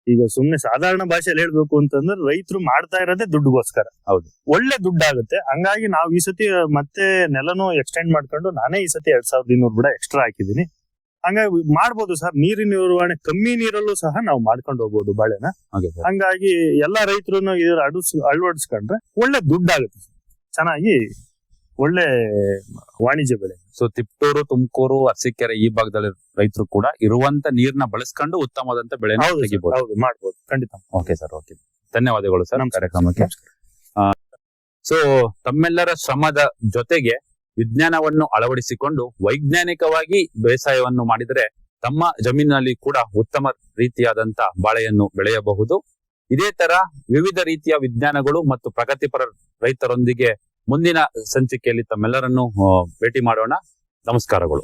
ಈಗ ಸುಮ್ನೆ ಸಾಧಾರಣ ಭಾಷೆಯಲ್ಲಿ ಹೇಳ್ಬೇಕು ಅಂತಂದ್ರೆ ರೈತರು ಮಾಡ್ತಾ ಇರೋದೇ ದುಡ್ಡುಗೋಸ್ಕರ. ಹೌದು. ಒಳ್ಳೆ ದುಡ್ಡಾಗುತ್ತೆ. ಹಂಗಾಗಿ ನಾವು ಈ ಸತಿ ಮತ್ತೆ ನೆಲನು ಎಕ್ಸ್ಟೆಂಡ್ ಮಾಡ್ಕೊಂಡು ನಾನೇ ಈ ಸತಿ 2200 ಕೂಡ ಎಕ್ಸ್ಟ್ರಾ ಹಾಕಿದೀನಿ. ಹಂಗಾಗಿ ಮಾಡ್ಬೋದು ಸರ್, ನೀರಿನ ನಿರ್ವಹಣೆ ಕಮ್ಮಿ ನೀರಲ್ಲೂ ಸಹ ನಾವು ಮಾಡ್ಕೊಂಡು ಹೋಗ್ಬೋದು ಬಾಳೆನ. ಹಂಗಾಗಿ ಎಲ್ಲಾ ರೈತರು ಇದ್ರ ಅಳವಡಿಸ್ಕೊಂಡ್ರೆ ಒಳ್ಳೆ ದುಡ್ಡಾಗುತ್ತೆ, ಚೆನ್ನಾಗಿ ಒಳ್ಳೆ ವಾಣಿಜ್ಯ ಬೆಳೆ. ಸೊ ತಿಪ್ಟೂರು, ತುಮಕೂರು, ಅರಸೀಕೆರೆ ಈ ಭಾಗದಲ್ಲಿ ರೈತರು ಕೂಡ ಇರುವಂತ ನೀರ್ನ ಬಳಸ್ಕೊಂಡು ಉತ್ತಮವಾದಂತ ಬೆಳೆ ತೆಗಿಬಹುದು. ಹೌದು, ಮಾಡ್ಬೋದು, ಖಂಡಿತ. ಓಕೆ ಸರ್, ಓಕೆ, ಧನ್ಯವಾದಗಳು ಸರ್ ಕಾರ್ಯಕ್ರಮಕ್ಕೆ. ಸೊ ತಮ್ಮೆಲ್ಲರ ಶ್ರಮದ ಜೊತೆಗೆ ವಿಜ್ಞಾನವನ್ನು ಅಳವಡಿಸಿಕೊಂಡು ವೈಜ್ಞಾನಿಕವಾಗಿ ಬೇಸಾಯವನ್ನು ಮಾಡಿದರೆ ತಮ್ಮ ಜಮೀನಿನಲ್ಲಿ ಕೂಡ ಉತ್ತಮ ರೀತಿಯಾದಂತ ಬಾಳೆಯನ್ನು ಬೆಳೆಯಬಹುದು. ಇದೇ ತರ ವಿವಿಧ ರೀತಿಯ ವಿಜ್ಞಾನಗಳು ಮತ್ತು ಪ್ರಗತಿಪರ ರೈತರೊಂದಿಗೆ ಮುಂದಿನ ಸಂಚಿಕೆಯಲ್ಲಿ ತಮ್ಮೆಲ್ಲರನ್ನು ಭೇಟಿ ಮಾಡೋಣ. ನಮಸ್ಕಾರಗಳು.